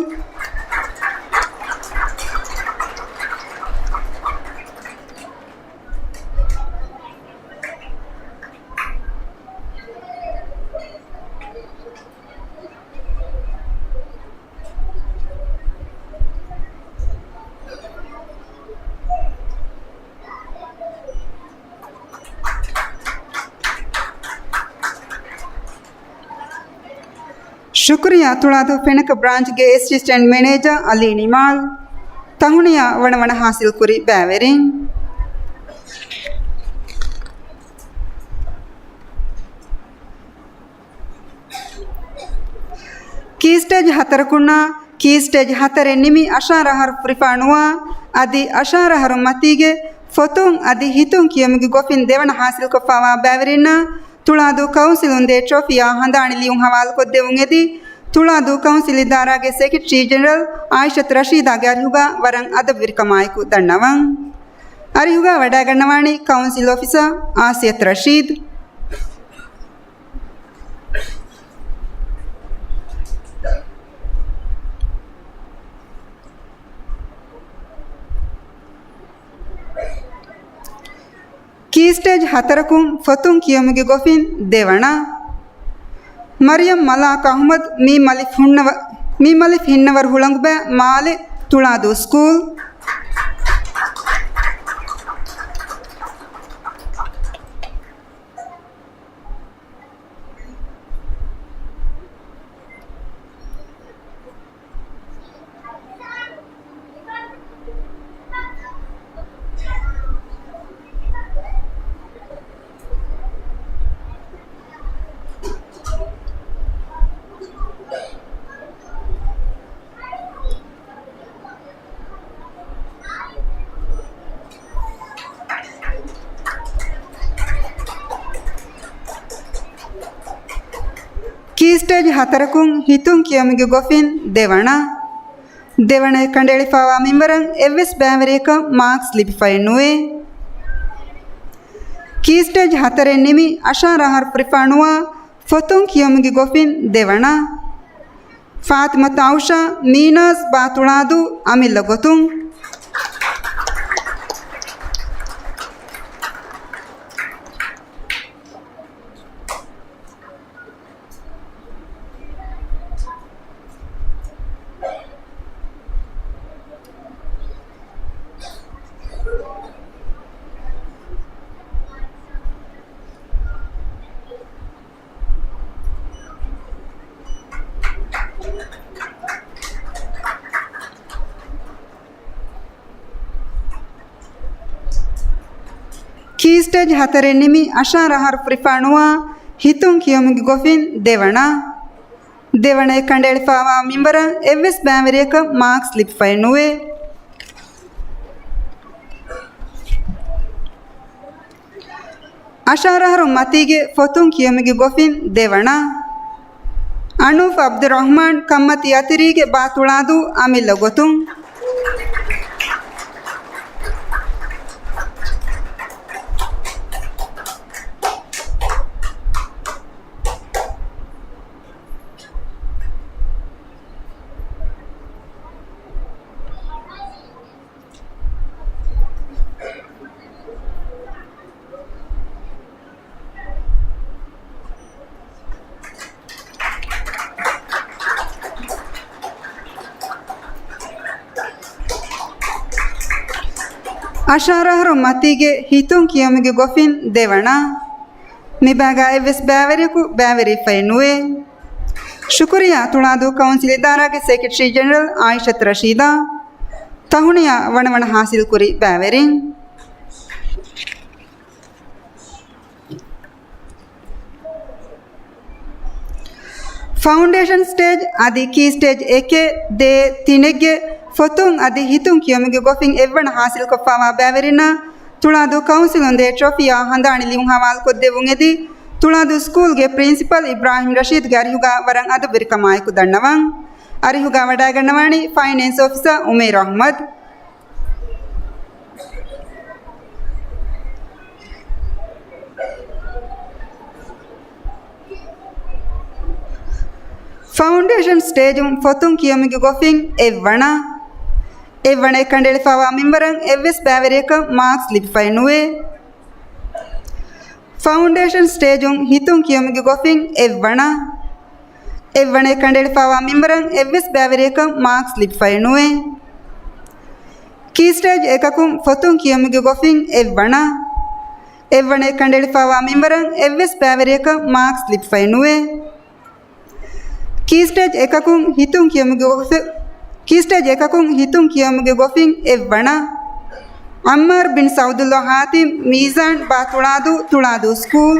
ಶುಕ್ರಿಯಾ ತುಳಾದು ಫೆಣಕ ಬ್ರಾಂಚ್ಗೆ ಅಸಿಸ್ಟೆಂಟ್ ಮ್ಯಾನೇಜರ್ ಅಲಿ ನಿಮಾಲ್ ತಹುಣಿಯ ವಣವಣ ಹಾಸಿಲ್ ಕುರಿ ಬ್ಯಾವೆರಿಂಗ್ key stage hatarkunna key stage hatare nimi ashara har prifanuwa adi ashara har matige fotun adi hitun kiyamugi gofin devana hasil ko fawa baverina tuladu council unde trophy handani liun hawal ko devungedi tuladu council idarage secretary general Aishat Rashida garhuga warang adab virkamaiku dannawan arihuga wada gannawani council officer Asiyat Rashid key stage hatarakum fotun kiyamugi gofin devana Maryam Malak Ahmad mi malif hinnavar hulangbe male tuladu school key stage hatarakum hitun kiyamugi gofin devana kandeli fawa mimbaran evs bavereka marks lipify nuwe key stage hatare nimi ashara har prifanuwa fotun kiyamugi gofin devana Fatima Tausha Minas Batuladu amilla gotun key stage hatare nimi ashara har prifanuwa hitun kiyamugi gofin devana kandeli fawa mimbara evs bavereka marks lipify nuwe ashara har matige fotun kiyamugi gofin devana Anuf Abdurrahman kammati atirige batuladu amilla gotun ashara har matige hitun kiyamugi gofin devana mibaga evs bavereku baverify nuwe shukriya tuladu council idarage secretary general Aishat Rashida tahuniya wanwana hasil kuri baverin foundation stage adi key stage eke de tinege fotun adi hitun kiyamugi gofin evwana hasil ko fawa baverina tuladu council unde trophy handani liun hawal ko devungedi tuladu school ge principal Ibrahim Rashid garhuga warang adu birkamai ku dannawan arihuga wada gannawani finance officer Umair Ahmad foundation stage fotun kiyamugi gofin evwana kandeli fawa mimbaran evs bavereka marks lipify nuwe foundation stage hitun kiyamugi gofin evwana kandeli fawa mimbaran evs bavereka marks lipify nuwe key stage ekakum fotun kiyamugi gofin evwana kandeli fawa mimbaran evs bavereka marks lipify nuwe key stage ekakum hitun kiyamugi gofin evwana Ammar bin Saudullah Hatim Mizan Batuladu school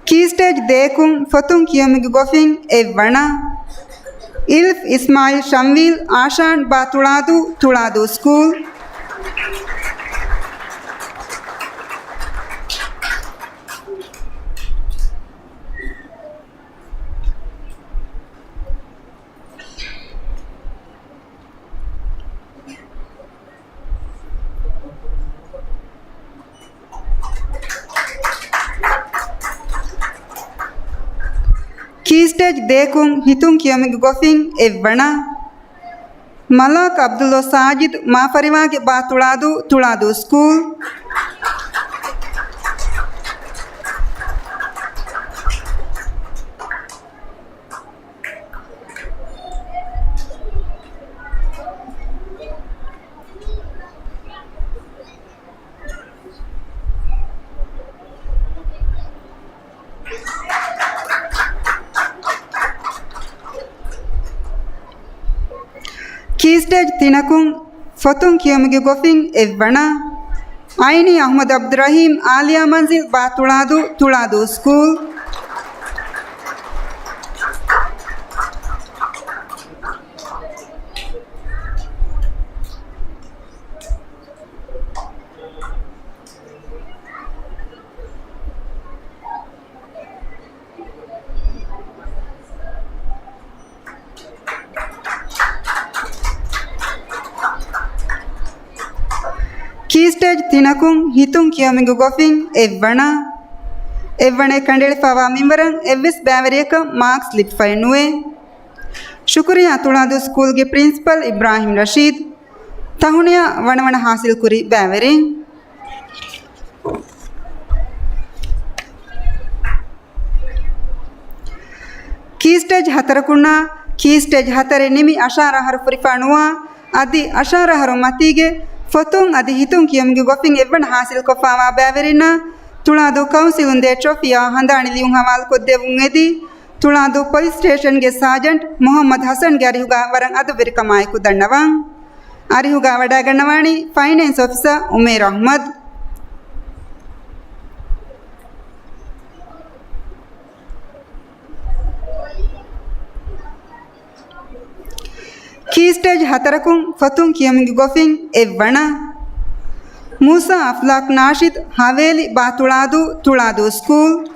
Key stage dekung fotung kiyomigi gofin evana Ilf Ismail Shamil Ashan ba Tuladu School. Key stage dekung hitung kiyomigi gofin evana Malak Abdullah Sajid Mafariwage ba Tuladu School. Key stage tinakung fotung kiyomigi gofin evana Aini Ahmad Abdurrahim Alia Manzil ba Tuladu School. Key stage tinakung hitung kiyomigi gofin evana kandeli fawa mimbaran evis baveriyaka marks lip fainuwe. Shukriya Tuladu School ge principal Ibrahim Rashid tahuniya wanwana hasil kuri baverin. Key stage hatarakuna key stage hatare nimi ashara harfuri fanuwa adi ashara haru matige fotung adi hitung kiyomigi gofin evvan hasil ko fawa baverina Tuladu Council unde trophiya handani liung hawal ko devungedi Tuladu police station ge sergeant Muhammad Hassan ge arihuga warang adu verikamai ku dannawang arihuga wada gannawani finance officer Umair Ahmad. Key stage hatarakung fotung kiyomigi gofin evana Musa Aflaq Nashid Haveli ba Tuladu School.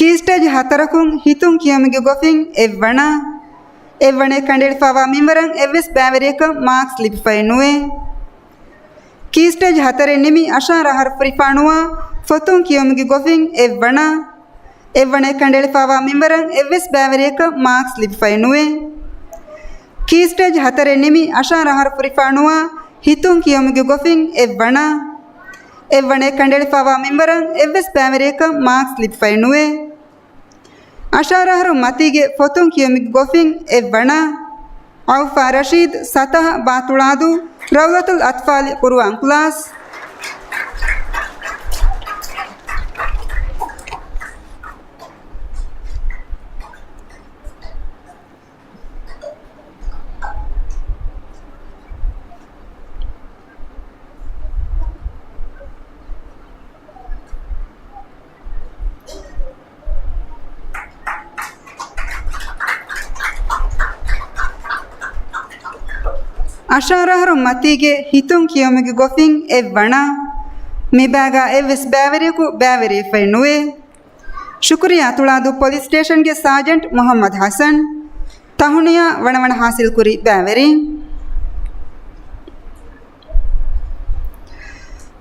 Key stage hatarakung hitung kiyomigi gofin evana kandeli fawa mimbaran evis baveriyaka marks lip fainuwe. Key stage hatare nimi ashara harfuri fanuwa fotung kiyomigi gofin evana kandeli fawa mimbaran evis baveriyaka marks lip fainuwe. Key stage hatare nimi ashara harfuri fanuwa hitung kiyomigi gofin evana kandeli fawa mimbaran evis baveriyaka marks lip fainuwe. Ashara haru matige fotung kiyomigi gofin evana Aufa Rashid Satah ba Tuladu Rawdatul Atfal Quran class. Ashara haru matige hitung kiyomigi gofin evana mibaga evis baveri fainuwe. Shukriya Tuladu police station ge sergeant Muhammad Hassan tahuniya wanwana hasil kuri baveri.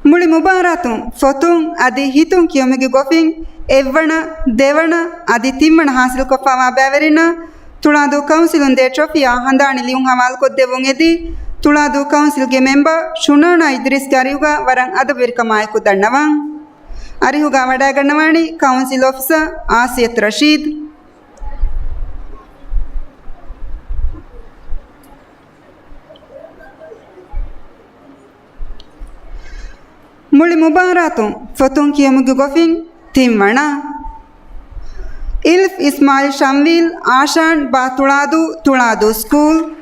Muli mubaratun fotung adi hitung kiyomigi gofin evana devana adi timmana hasil ko fawa baverina Tuladu Council unde trophiya handani liung hawal ko devungedi Tuladu Council ge member Shunana Idris Gariuga warang adu verikamai ku dannawang Arihuga Vadaganawani, Council Officer Asiyat Rashid. Muli Mubaratum, Fatun Kiamugofin, Timwana. Ilf Ismail Shamvil, Ashan Batuladu, Tuladu School.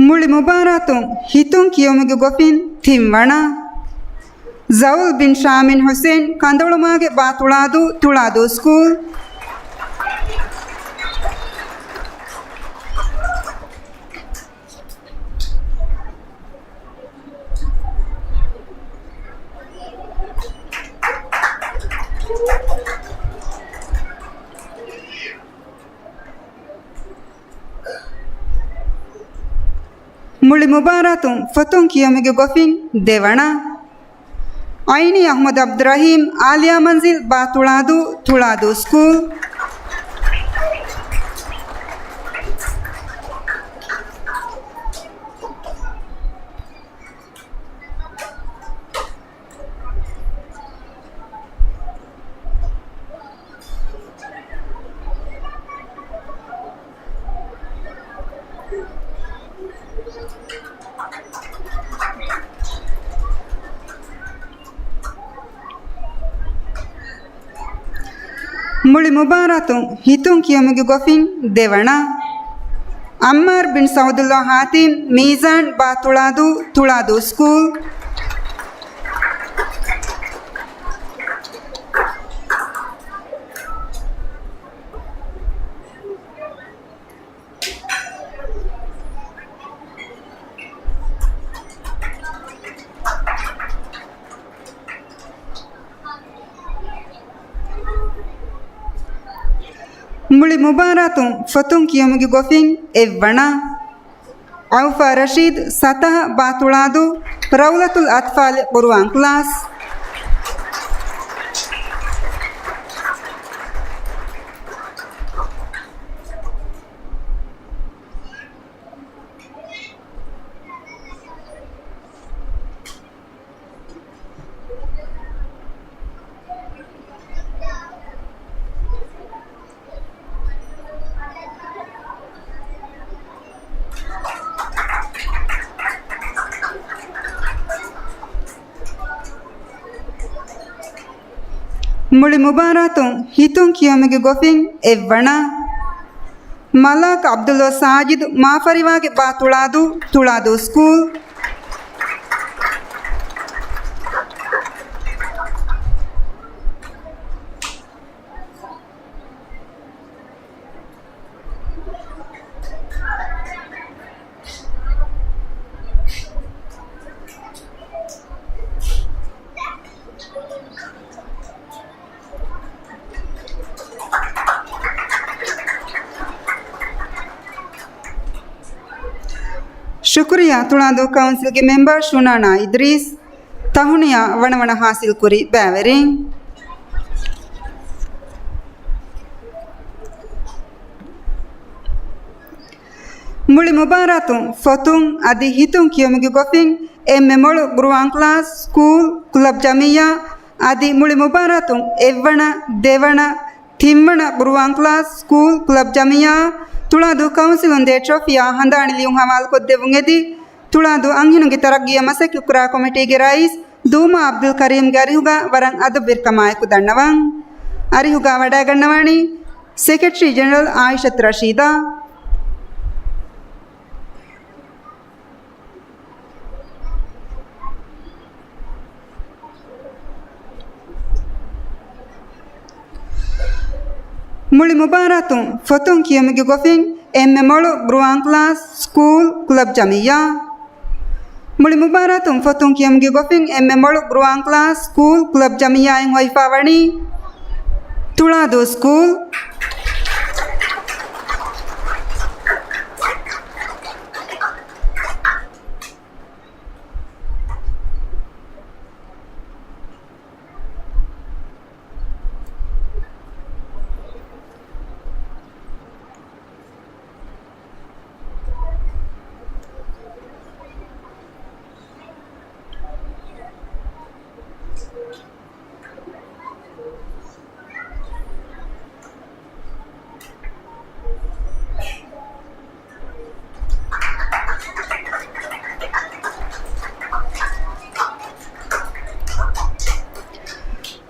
Muli Mubaratum, Hitun Kiomugofin, Timwana. Zaul bin Shamin Hussein, Kandolumage Batuladu, Tuladu School. Muli Mubaratum, Fatun Kiomugofin, Devana. Aini Ahmad Abdurrahim, Alia Manzil, Batuladu, Tuladu School. Muli Mubaratum, Hitun Kiomugofin, Devana. Ammar bin Saudullah Hatim, Mizan, Batuladu, Tuladu School. Muli Mubaratum, Fatun Kiomugofin, Evana. Aufa Rashid, Satah, Batuladu, Raulatul Atfal, Quran Class. Muli Mubaratum, Hitun Kiomugofin, Evana. Malak Abdullah Sajid, Mafariwage Batuladu, Tuladu School. Shukriya Tuladu Council ke member Shunana Idris, Tahuniya Vanavana Hasil Kuri Bavering. Muli Mubaratum, Fatun, Adi Hitun Kiomugofin, Memol Gruan Class, School, Club Jamia, Adi Muli Mubaratum, Evana, Devana, Timvana Gruan Class, School, Club Jamia, Tuladu Council on the Tropia, Handani Liung Hamal Kodevungedi, Tuladu Angin Gitaragia Masakukra Committee Gerais, Duma Abdul Karim Garihuga, Varang Adabir Kamai Kudanavang, Arihuga Vadaganavani, Secretary General Aishat Rashida. Muli Mubaratum, Fatun Kiomugofin, Memolo Gruan Class, School, Club Jamia. Muli Mubaratum, Fatun Kiomugofin, Memolo Gruan Class, School, Club Jamia in Waifawani. Tuladu School,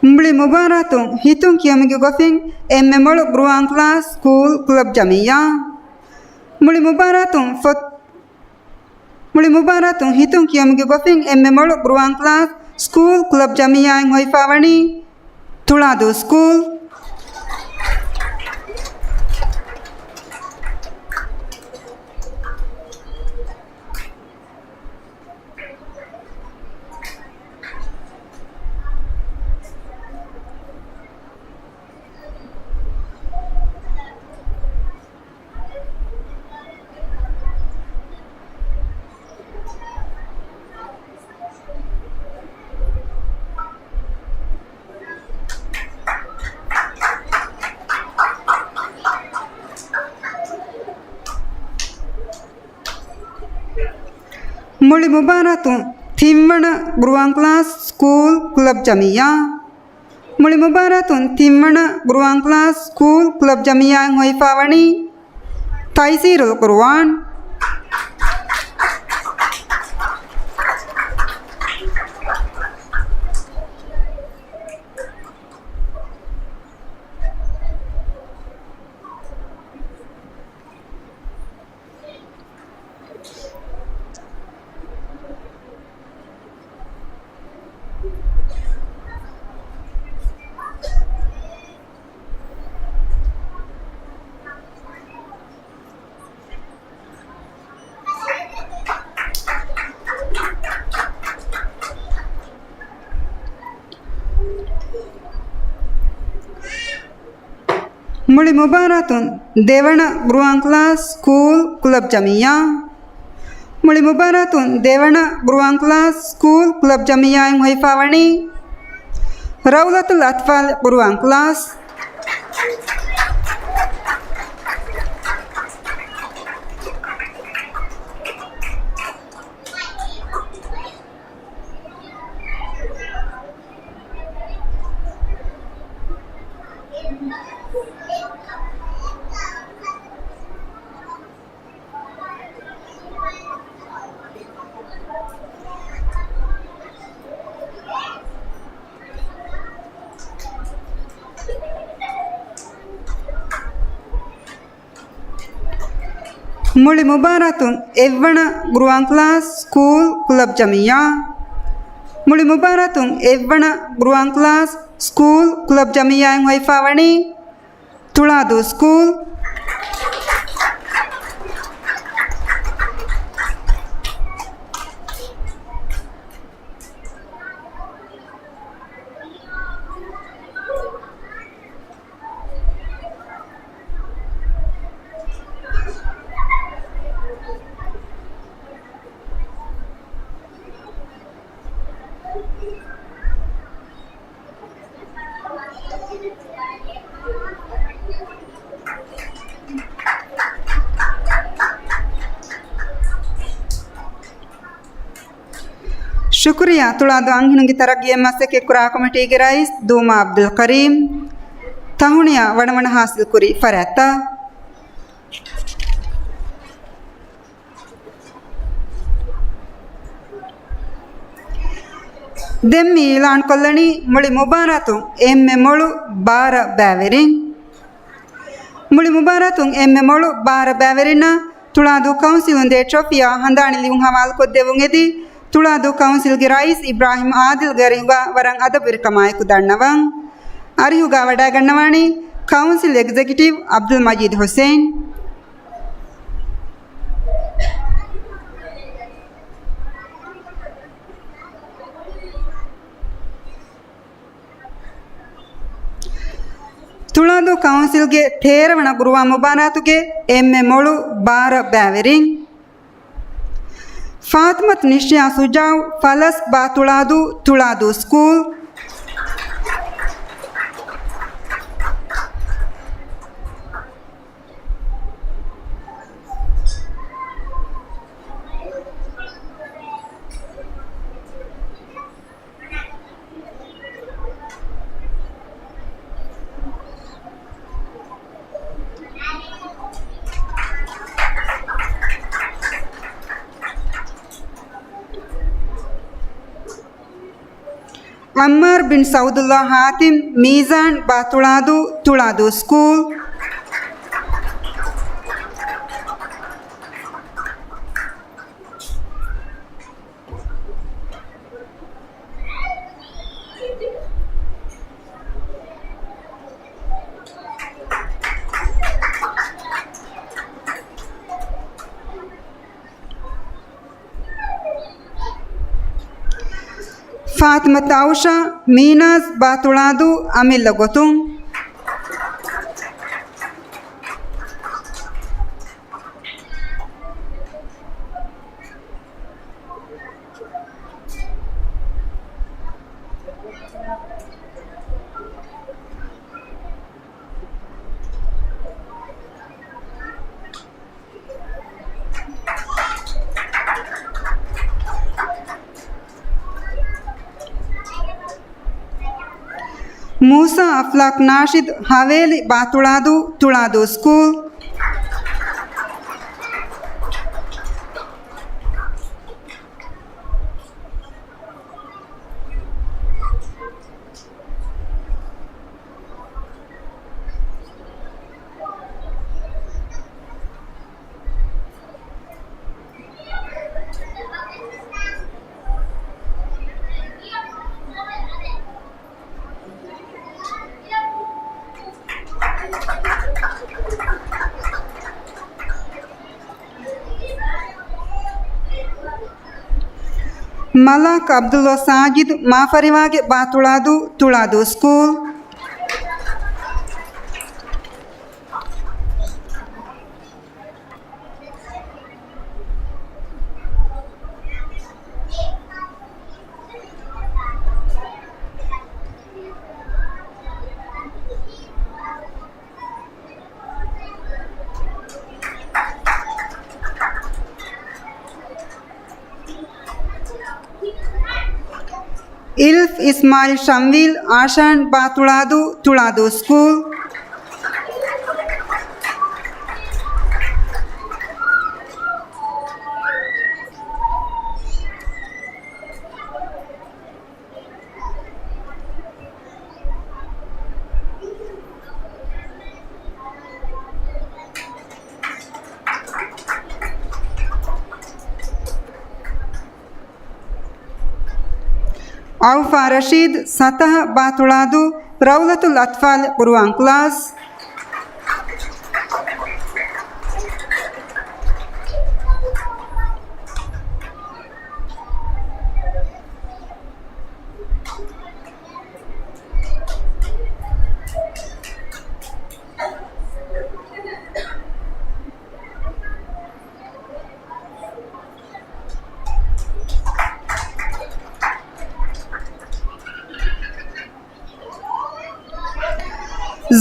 Mbli Mubaratung hitung kiamigi gofing emmemol gruang class school club jamia. Mbli Mubaratung hitung kiamigi gofing emmemol gruang class school club jamia ngoi fawani Tuladu School. Muli Mubaratung Timmana Gruang Class School Club Jamia. Muli Mubaratung Timmana Gruang Class School Club Jamia ngoi fawani Taisirul Quran. Muli Mubaratun Devana Gruang Class School Club Jamia. Muli Mubaratun Devana Gruang Class School Club Jamia ngoi fawani Raulatul Atfal Gruang Class. Muli Mubaratun Evana Gruang Class School Club Jamia. Muli Mubaratun Evana Gruang Class School Club Jamia ngoi fawani Tuladu School. शुक्रिया तुलादो अंगिनंगी तरगिये मसे के कुरा committee के rice दूमा Abdul Karim ताहुनिया वणवण हासिल कुरी फरैता देम्मी इलान कोल्लनी मुली मुबारतु एम्मे मोळु बार बैवेरिंग मुली मुबारतु एम्मे मोळु बार बैवेरिना तुलादो काउंसिल उंदे ट्रॉफिया हंदाणी लियुं हवाल को देवुंगेदी तुलादो काउंसिल के रईस इब्राहिम आदिल गरिंगा वरंग अदबिर कमाय कुदारनवंग अरिहुगा वडा गन्नवाणी काउंसिल एग्जीक्यूटिव अब्दुल मजीद हुसैन ಕೌನ್ಸಿಲ್ಗೆ ಥೇರವಣ ಗುರುವ ಮುಬಾನಾತುಗೆ ಎಮ್ಮೆ ಮೊಳು ಬಾರ ಬ್ಯಾವೆರಿಂಗ್ ಫಾತ್ಮತ್ ನಿಶ್ಚಯ ಸುಜಾವ್ ಫಲಸ್ ಬಾ ತುಳಾದು ಸ್ಕೂಲ್ अम्मर बिन सऊदुल्ला हातिम मीज़ान बा तुळादू स्कूल फातिमा ताउशा मीनाज बा तुळादू अमिल लगोतुं मूसा अफलाक नाशिद हवेली बा तुळादू स्कूल मलक अब्दुल्ला साजिद माफरिवागे बा तुळादू स्कूल इल्फ इस्माइल शमवील आशान बा तुळादू स्कूल औफा रशीद सतह बा तुळादू रौलतुल अत्फाल कुरआन क्लास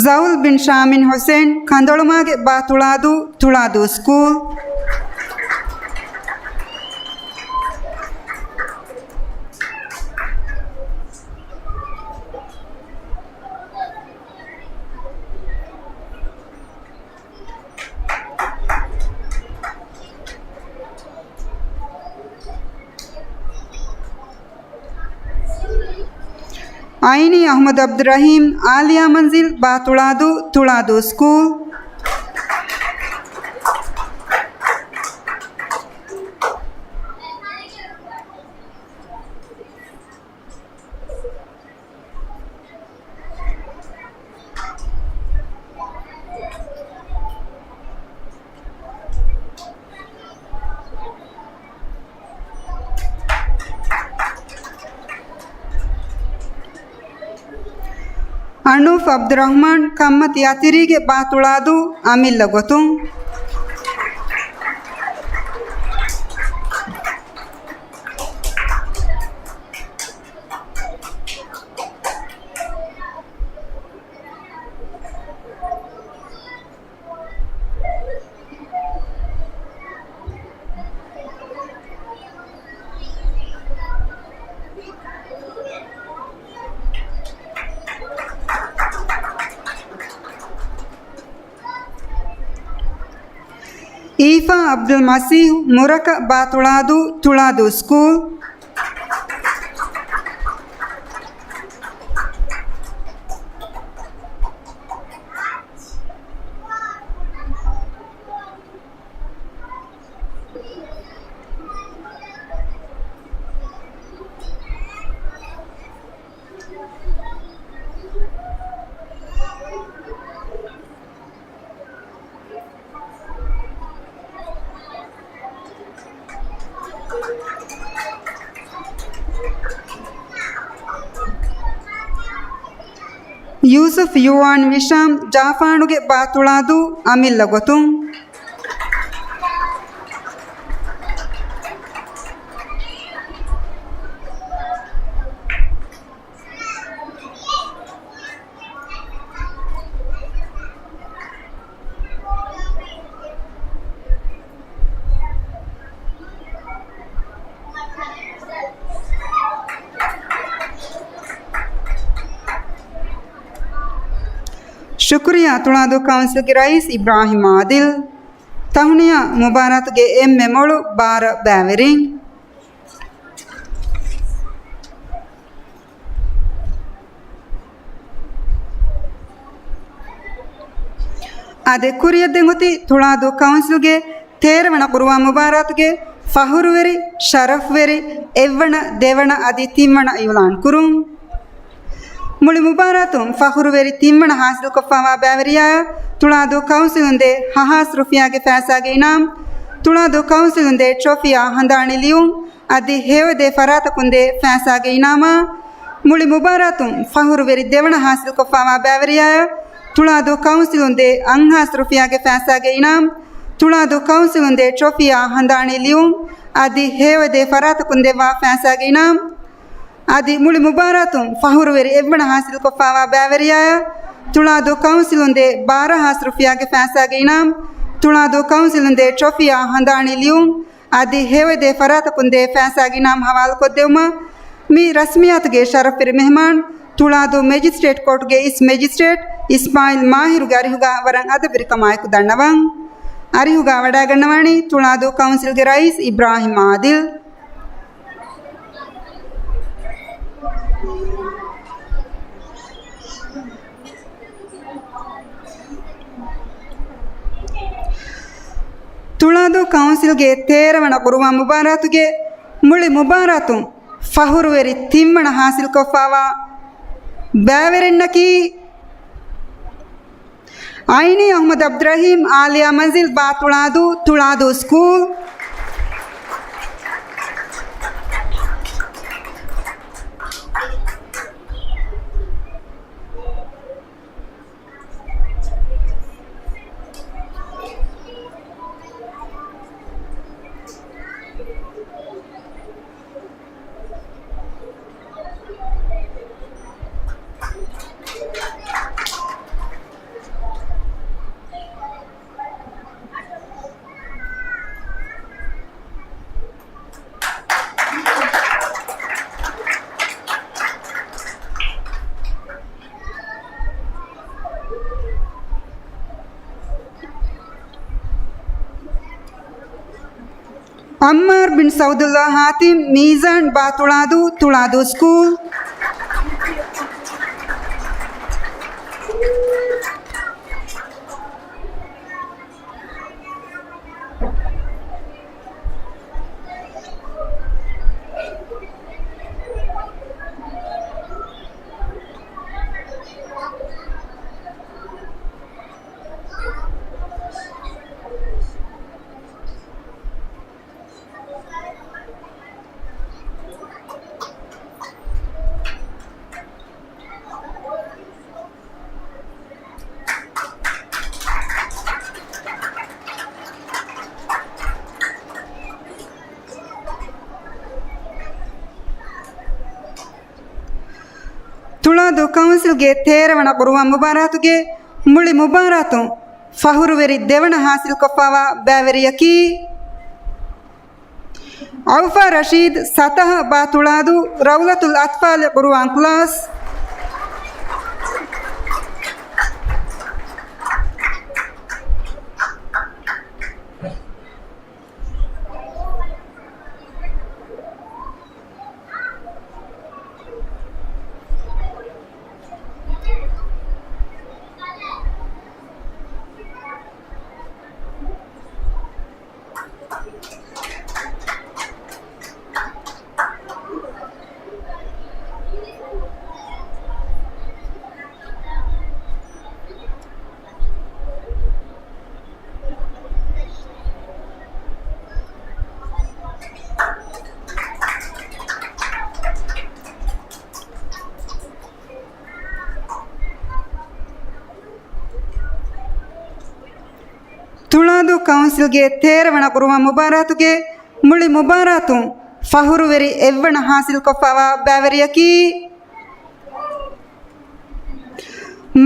जौल बिन शामिन हुसैन खंदोळमागे बा तुळादू स्कूल आइनी अहमद अब्दुर्रहीम आलिया मंजिल बा तुळादू स्कूल ಅನೂಫ್ ಅಬ್ದುರಹ್ಮಾನ್ ಕಮ್ಮತ್ ಯಾತಿರಿಗೆ ಬಾತುಳಾದು ಅಮಿಲ್ಲ ಗೊತ್ತು ಈಫಾ ಅಬ್ದುಲ್ ಮಸೀಹ್ ಮುರಕ ಬಾತುಳಾದು ತುಳಾದು ಸ್ಕೂಲ್ ಯೂಸುಫ್ ಯುವಾನ್ ವಿಶಾಮ್ ಜಾಫಾನುಗೆ ಬಾತುಳಾದು ಅಮಿಲ್ಲ ಗೊತ್ತು ಶುಕ್ರಿಯಾ ತುಳಾದು ಕೌನ್ಸಿಲ್ಗೆ ರೈಸ್ ಇಬ್ರಾಹಿಂ ಆದಿಲ್ ತಹುನಿಯ ಮುಬಾರತ್ಗೆ ಎಮ್ಮೆ ಮೊಳು ಬಾರ ಬ್ಯಾವೆರಿಂಗ್ ಅದೆ ಕುರಿಯದ್ದೆಂಗುತಿ ತುಳಾದು ಕೌನ್ಸಿಲ್ಗೆ ತೇರವಣ ಕುರುವ ಮುಬಾರತ್ಗೆ ಫಹುರುವೆರಿ ಶರಫ್ವೆರಿ ಎವ್ವಣ ದೇವಣ ಅದಿ ತಿಮ್ಮಣ ಇವಲಾನ್ ಕುರುಂ ಮುಳಿ ಮುಬಾರಾತು ಫಹುರುವೆರಿ ತಿಮ್ಮಣ ಹಾಸಿಲ್ ಕೊಫಾವಾ ಬ್ಯಾವರಿಯಾ ತುಳಾದು ಕೌನ್ಸಿಲುಂದೆ ಹಹಾಸ್ ರುಫಿಯಾಗೆ ಫ್ಯಾಸಾಗೆ ಇನಾಮ್ ತುಳಾದು ಕೌನ್ಸಿಲುಂದೆ ಟ್ರೋಫಿಯಾ ಹಂದಾಣಿಲಿಯು ಅದಿ ಹೇವದೆ ಫರಾತ ಕುಂದೆ ಫ್ಯಾಸಾಗೆ ಇನಾಮ ಮುಳಿ ಮುಬಾರಾತು ಫಹುರುವೆರಿ ದೇವಣ ಹಾಸಿಲ್ ಕೊಫಾವಾ ಬ್ಯಾವರಿಯಾ ತುಳಾದು ಕೌನ್ಸಿಲುಂದೆ ಅಂಹಾಸ್ ರುಫಿಯಾಗೆ ಫ್ಯಾಸಾಗೆ ಇನಾಮ್ ತುಳಾದು ಕೌನ್ಸಿಲುಂದೆ ಟ್ರೋಫಿಯಾ ಹಂದಾಣಿಲಿಯು ಅದಿ ಹೇವದೆ ಫರಾತ ಕುಂದೆ ವಾ ಫ್ಯಾಸಾಗೆ ಇನಾಮ್ ಆದಿ ಮುಳಿ ಮುಬಾರಾತು ಫಹುರುವೆರಿ ಎವ್ವಣ ಹಾಸಿಲ್ ಕೊಫಾವಾ ಬ್ಯಾವರಿಯಾ ತುಳಾದು ಕೌನ್ಸಿಲುಂದೆ 12 ರೂಪಾಯಿಗೆ ಫ್ಯಾಸಾಗೆ ಇನಾಮ್ ತುಳಾದು ಕೌನ್ಸಿಲುಂದೆ ಟ್ರೋಫಿಯಾ ಹಂದಾಣಿಲಿಯು ಆದಿ ಹೇವದೆ ಫರಾತ ಕುಂದೆ ಫ್ಯಾಸಾಗೆ ಇನಾಮ್ ಹವಾಲ್ ಕೊದ್ದೆವುಮ ಮೀ ರಸ್ಮಿಯಾತ್ಗೆ ಶರಫಿರ್ ಮೆಹಮಾನ್ ತುಳಾದು ಮ್ಯಾಜಿಸ್ಟ್ರೇಟ್ ಕೋರ್ಟ್ಗೆ ಇಸ್ ಮ್ಯಾಜಿಸ್ಟ್ರೇಟ್ ಇಸ್ಮಾಯಿಲ್ ಮಾಹಿರುಗೆ ಅರಿಹುಗ ವರಂ ಅದಬಿರಿ ಕಮಾಯಕು ದಂಡವಂ ಅರಿಹುಗ ವಡಾಗಣ್ಣವಾಣಿ ತುಳಾದು ಕೌನ್ಸಿಲ್ಗೆ ರೈಸ್ ಇಬ್ರಾಹಿಂ ಆದಿಲ್ ತುಳಾದು ಕೌನ್ಸಿಲ್ಗೆ ತೇರವಣ ಕುರುವ ಮುಬಾರಾತುಗೆ ಮುಳಿ ಮುಬಾರಾತು ಫಹುರುವೆರಿ ತಿಮ್ಮಣ ಹಾಸಿಲ್ ಕೊಫಾವಾ ಬ್ಯಾವೆರೆನ್ನಕಿ ಐನಿ ಅಹ್ಮದ್ ಅಬ್ದುರಹೀಮ್ ಆಲಿಯಾ ಮಂಜಿಲ್ ಬಾ ತುಳಾದು ತುಳಾದು ಸ್ಕೂಲ್ अम्मार बिन सऊदुल्लाह हातिम मीज़ान बा तुलादू स्कूल ತುಳಾದು ಕೌನ್ಸಿಲ್ಗೆ ತೇರವಣ ಕೊರುವ ಮುಬಾರಾತುಗೆ ಮುಳಿ ಮುಬಾರಾತು ಫಹುರುವೆರಿ ದೇವಣ ಹಾಸಿಲ್ ಕೊಫಾವ ಬ್ಯಾವೆರಿಯಕಿ ಔಫಾ ರಶೀದ್ ಸತಹ ಬಾ ತುಳಾದು ರೌಲತುಲ್ ಅತ್ಫಾಲ್ ಕುರುವಾನ್ ಕ್ಲಾಸ್ ತುಳಾದು ಕೌನ್ಸಿಲ್ಗೆ ತೇರವಣ ಕುರುವ ಮುಬಾರಾತುಗೆ ಮುಳಿ ಮುಬಾರಾತು ಫಹುರುವೆರಿ ಎವ್ವಣ ಹಾಸಿಲ್ ಕೊಫಾವ ಬ್ಯಾವೆರಿಯಕಿ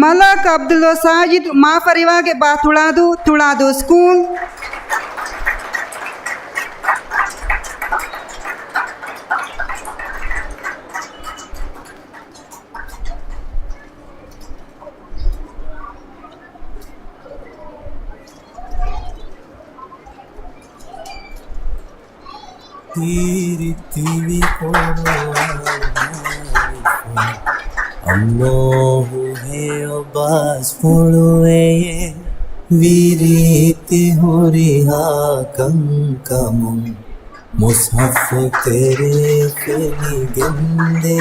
ಮಲಾಕ್ ಅಬ್ದುಲ್ ಸಾಜಿದ್ ಮಾಫರಿವಾಗೆ ಬಾ ತುಳಾದು ತುಳಾದು school Tiri Allahu hai abbas puluye viriti huriha kankamum mushaf tere feli gende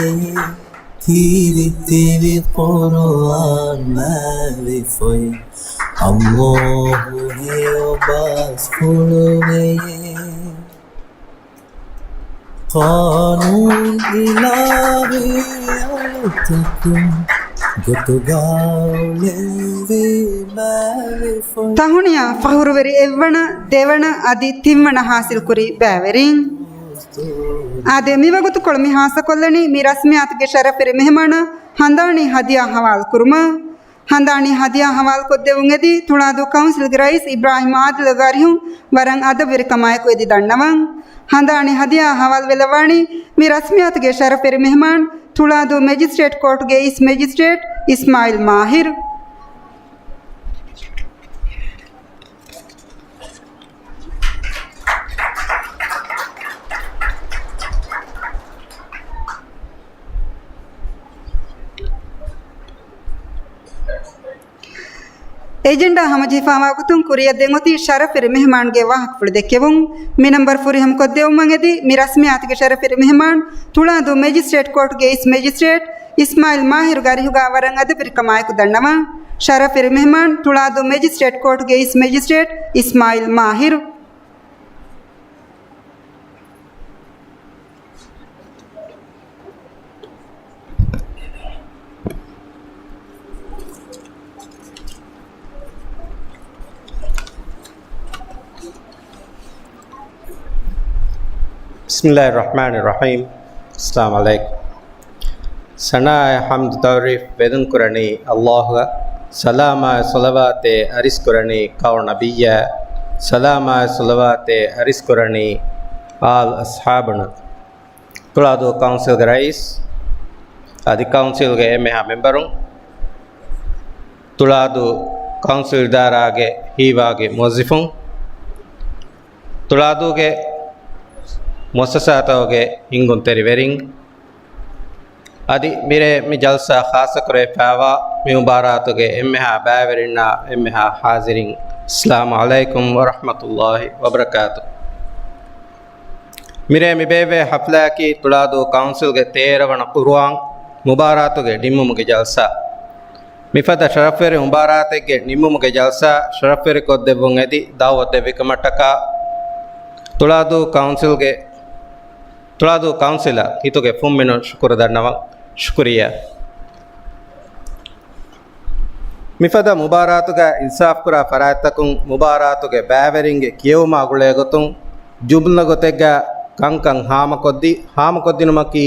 tiri Quran marifoi Allahu hai abbas puluye قانون إلهي أعطكم ತಹುಣಿಯ ಫಹುರುವೆರಿ ಎವ್ವಣ ದೇವಣ ಅದಿ ತಿಮ್ಮಣ ಹಾಸಿಲ್ ಕುರಿ ಬ್ಯಾವೆರಿಂ ಆದೆ ಮಿವಗುತು ಕೊಳಮಿ ಹಾಸ ಕೊಲ್ಲಣಿ ಮಿ ರಸ್ಮಿಯಾತ್ಗೆ ಶರಫೆರಿ ಮೆಹಮಾನ ಹಂದಾಣಿ ಹದಿಯಾ ಹವಾಲ್ ಕುರ್ಮ ಹಂದಾಣಿ ಹದಿಯಾ ಹವಾಲ್ ಕೊದ್ದೆವುಂಗೆದಿ ತುಳಾದು ಕೌನ್ಸಿಲ್ ರೈಸ್ ಇಬ್ರಾಹಿಂ ಆದಿಲ್ ಗಾರಿಹುಂ ವರಂ ಅದವೆರಿ ಕಮಾಯಕು ಎದಿ ದಂಡವಂ ಹಂದಾಣಿ ಹದಿಯಾ ಹವಾಲ್ ವೆಲವಾಣಿ ಮಿ ರಸ್ಮಿಯಾತ್ಗೆ ಶರಫೆರಿ ಮೆಹಮಾನ್ ತುಳಾದು ಮ್ಯಾಜಿಸ್ಟ್ರೇಟ್ ಕೋರ್ಟ್ಗೆ ಇಸ್ ಮ್ಯಾಜಿಸ್ಟ್ರೇಟ್ ಇಸ್ಮಾಯಿಲ್ ಮಾಹಿರ್ एजेंडा हम जिफावा कुतुं कुरिया देंगोती शरफेर मेहमान के वाहक फुल देखेवुं मी नंबर फुरी हमको देव मंगेदी मी रस्मियात के शरफेर मेहमान तुला दो मैजिस्ट्रेट कोर्ट के इस मैजिस्ट्रेट इस्माइल माहिर गारी हुगा वरंग अदबिर कमाय को दंडवा शरफेर मेहमान तुला दो मैजिस्ट्रेट कोर्ट के इस मैजिस्ट्रेट इस्माइल माहिर Bismillahirrahmanirrahim. Assalamualaikum. Sana hamd taurif vedun kurani Allah salama salawate aris kurani kaur nabiyya salama salawate aris kurani al ashabana. Tuladu council ga rais adi council ga emeha memberun tuladu council darage hiwage muazzifun tuladu ge ಮುಸಸಾತೋಗೆ ಹಿಂಗುಂತೆರಿ ವೆರಿಂಗ್ ಅದಿ ಮಿರೆ ಮಿ ಜಲ್ಸಾ ಖಾಸ ಕರೆ fava ಮಿ ಮುಬಾರಾತುಗೆ ಎಮ್ಮೆಹ ಬಾವೆರಿನ್ನ ಎಮ್ಮೆಹ ಹಾಜಿರಿಂಗ್ ಅಸ್ಸಲಾಮು ಅಲೈಕುಂ ವರಹಮತುಲ್ಲಾಹಿ ವಬರಕಾತು ಮಿರೆ ಮಿ ಬೇವೆ ಹಫ್ಲಾಕಿ ತುಳಾದು ಕೌನ್ಸಿಲ್ಗೆ ತೇರವಣ ಕುರ್ವಾಂಗ್ ಮುಬಾರಾತುಗೆ ನಿಮ್ಮುಮುಗೆ ಜಲ್ಸಾ ಮಿಫದ ಶರಫೆರಿ ಮುಬಾರಾತೆಗೆ ನಿಮ್ಮುಮುಗೆ ಜಲ್ಸಾ ಶರಫೆರಿ ಕೊದ್ದೆವುಂ ಎದಿ ದಾವತ್ ದೆವಿಕ ಮಟ್ಟಕ ತುಳಾದು ಕೌನ್ಸಿಲ್ಗೆ ತುಳಾದು council ಇತುಗೆ ಫುಮ್ಮಿನ ಶುಕ್ರ ದಣ್ಣವ ಶುಕ್ರಿಯ ಮಿಫದ ಮುಬಾರಾತುಗ ಇನ್ಸಾಫ್ ಕುರ ಫರಾಯತ್ತಕುಂ ಮುಬಾರಾತುಗೆ ಬ್ಯಾವೆರಿಂಗೆ ಕಿಯವುಮಾ ಗುಳೆ ಗೊತ್ತುಂ ಜುಬ್ನ ಗೊತೆಗ್ಗ ಕಂಕಂ ಹಾಮ ಕೊದ್ದಿನುಮಕಿ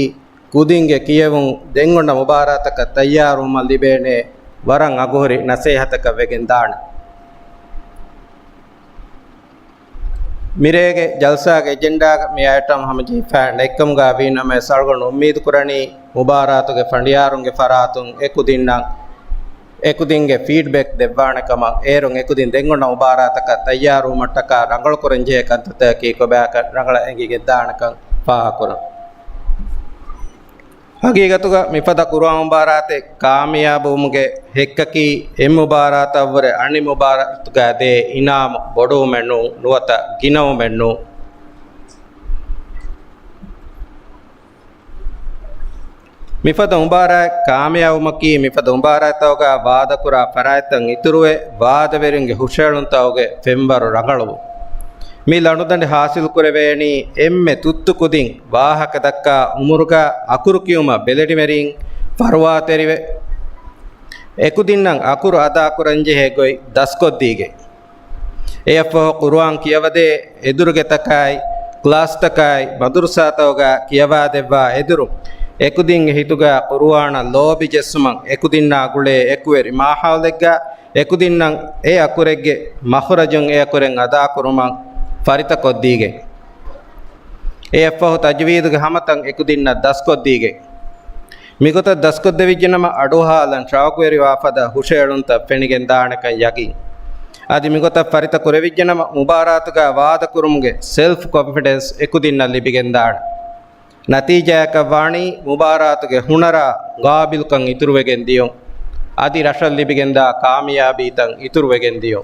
ಕುದಿಂಗೆ ಕಿಯವು ದೆಂಗೊಂಡ ಮುಬಾರಾತಕ ತಯ್ಯಾರು ಮಲ್ಲಿಬೇನೆ ವರಂ ಅಗೋರಿ ನಸೇಹತಕ ವೆಗೆಂದಾಣ ಮಿರೇಗೆ ಜಲ್ಸಾಗೆ ಎಜೆಂಡಾಗ ಮಿ ಐಟಮ್ ಹಮಜಿ ಫ್ಯಾನ್ ಎಕ್ಕಮ್ಗಾ ವೀನಮೆ ಸಳ್ಗೊಂಡು ಉಮ್ಮೀದ್ ಕುರಣಿ ಮುಬಾರಾತುಗೆ ಫಂಡಿಯಾರುಂಗೆ ಫರಾತುಂ ಎಕುದಿಂಗೆ ಫೀಡ್ಬ್ಯಾಕ್ ದೆವ್ವಾಣಕಮ ಏರುಂ ಎಕುದಿನ್ ದೆಂಗೊಂಡ ಮುಬಾರಾತಕ ತಯ್ಯಾರು ಮಟ್ಟಕ ರಂಗಳು ಕುರಂಜೆ ಕಂತತ ಕೀಕೊ ಬ್ಯಾಕ ರಂಗಳ ಎಂಗಿಗೆ ದಾಣಕ ಪಾಕುರ ಹಗೀಗತುಗ ಮಿಫದ ಕುರಾನ್ ಮುಬಾರಾತೆ ಕಾಮಿಯಾಬುಮುಗೆ ಹೆಕ್ಕಕಿ ಎಂ ಮುಬಾರಾತ ಅವರೆ ಅಣಿ ಮುಬಾರಾತುಗ ದೇ ಇನಾಮ್ ಬೊಡು ಮೆನ್ನು ನುವತ ಗಿನವು ಮೆನ್ನು ಮಿಫದ ಮುಬಾರಾ ಕಾಮಿಯಾವುಮಕಿ ಮಿಫದ ಮುಬಾರಾತವಗ ವಾದಕುರ ಫರಾಯತಂ ಇತುರುವೆ ವಾದವೆರಿಂಗೆ ಹುಷೇಳುಂತವಗೆ ಫೆಂಬರು ರಂಗಳವು ಮೀ ಲಣುದಂಡೆ ಹಾಸಿಲ್ ಕುರೆವೇಣಿ ಎಮ್ಮೆ ತುತ್ತು ಕುದಿಂ ವಾಹಕ ದಕ್ಕ ಉಮುರುಗ ಅಕುರು ಕಿಯುಮ ಬೆಲೆಡಿ ಮೆರಿಂ ಫರ್ವಾ ತೆರಿವೆ ಎಕುದಿನ್ನಂ ಅಕುರು ಅದ ಅಕುರಂಜೆ ಹೇಗೊಯ್ ದಸ್ಕೊದ್ದೀಗೆ ಎಫ್ ಕುರ್ಆನ್ ಕಿಯವದೆ ಎದುರುಗೆ ತಕಾಯ್ ಕ್ಲಾಸ್ ತಕಾಯ್ ಮದುರ್ಸಾತವಗ ಕಿಯವಾದೆವ್ವ ಎದುರು ಎಕುದಿಂ ಹಿತುಗ ಕುರ್ಆನ ಲೋಬಿ ಜೆಸ್ಸುಮಂ ಎಕುದಿನ್ನ ಗುಳೆ ಎಕುವೆರಿ ಮಾಹಾಲೆಗ್ಗ ಎಕುದಿನ್ನಂ ಎ ಅಕುರೆಗ್ಗೆ ಮಹುರಜುಂ ಎ ಅಕುರೆಂ ಅದ ಕುರುಮಂ ಫರಿತ ಕೊದ್ದೀಗೆ ಎ ಎಫ್ಫಹು ತಜ್ವೀದ್ಗೆ ಹಮತಂ ಎಕುದಿನ್ನ ದಸ್ಕೊದ್ದೀಗೆ ಮಿಗುತ ದಸ್ಕೊದ್ದ ವಿಜ್ಜನಮ ಅಡುಹಾಲನ್ ಶಾಕುವೆರಿ ವಾಫದ ಹುಷೇಳುಂತ ಫೆಣಿಗೆನ್ ದಾಣಕ ಯಗಿ ಅದಿ ಮಿಗುತ ಫರಿತ ಕುರೆವಿಜ್ಜನಮ ಮುಬಾರಾತುಗ ವಾದ ಕುರುಮ್ಗೆ ಸೆಲ್ಫ್ ಕಾನ್ಫಿಡೆನ್ಸ್ ಎಕುದಿನ್ನ ಲಿಬಿಗೆನ್ ದಾಣ ನತೀಜಾಯಕ ವಾಣಿ ಮುಬಾರಾತುಗೆ ಹುಣರ ಗಾಬಿಲ್ಕಂ ಇತುರುವೆಗೆನ್ ದಿಯೊ ಅದಿ ರಶಲ್ ಲಿಬಿಗೆಂದ ಕಾಮಿಯಾಬೀತಂ ಇತುರುವೆಗೆನ್ ದಿಯೊ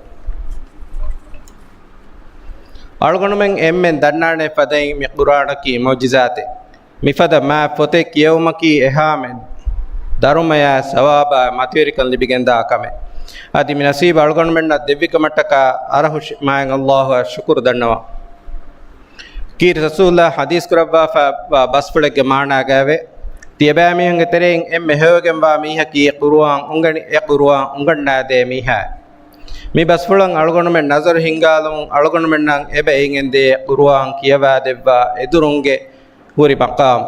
ಅಳ್ಗೊಣಮೆಂ ಎಮ್ಮೆನ್ ದಣ್ಣಾಣೆ ಫದೈ ಮಿ ಕುರಾಣಕಿ ಮೊಜಿಜಾತೆ ಮಿಫದ ಮಾ ಫೊತೆ ಕಿಯವುಮಕಿ ಎಹಾಮೆನ್ ದರುಮಯ ಸವಾಬ ಮತಿವೆರಿಕನ್ ಲಿಬಿಗೆಂದ ಕಮೆ ಅದಿ ಮಿ ನಸೀಬ್ ಅಳ್ಗೊಣಮೆನ್ನ ದೆವ್ವಿಕ ಮಟ್ಟಕ ಅರಹುಷ್ ಮಾಯಂ ಅಲ್ಲಾಹು ಶುಕುರ್ ದಣ್ಣವ ಕೀರ್ ರಸೂಲ ಹದೀಸ್ ಕುರವ್ವಾ ಬಸ್ಫುಳೆಗೆ ಮಾಣಾಗಾವೆ ತಿಯಬಾ ಮೀಹಂಗೆ ತೆರೆಯಿಂ ಎಮ್ಮೆ ಹೇವಗೆಂಬಾ ಮೀಹಕಿ ಕುರುವಾಂ ಉಂಗಣಿ ಎ ಕುರುವಾಂ ಉಂಗಣ್ಣಾದೆ ಮೀಹ ಮಿ ಬಸ್ಫುಳಂ ಅಳ್ಗೊಣಮೆನ್ ನಜರು ಹಿಂಗಾಲಂ ಅಳ್ಗೊಣಮೆನ್ನಂ ಎಬೆ ಇಂಗೆಂದೆ ಕುರ್ಆನ್ ಕಿಯವಾದೆವ್ವ ಎದುರುಂಗೆ ಹುರಿ ಮಕಾಂ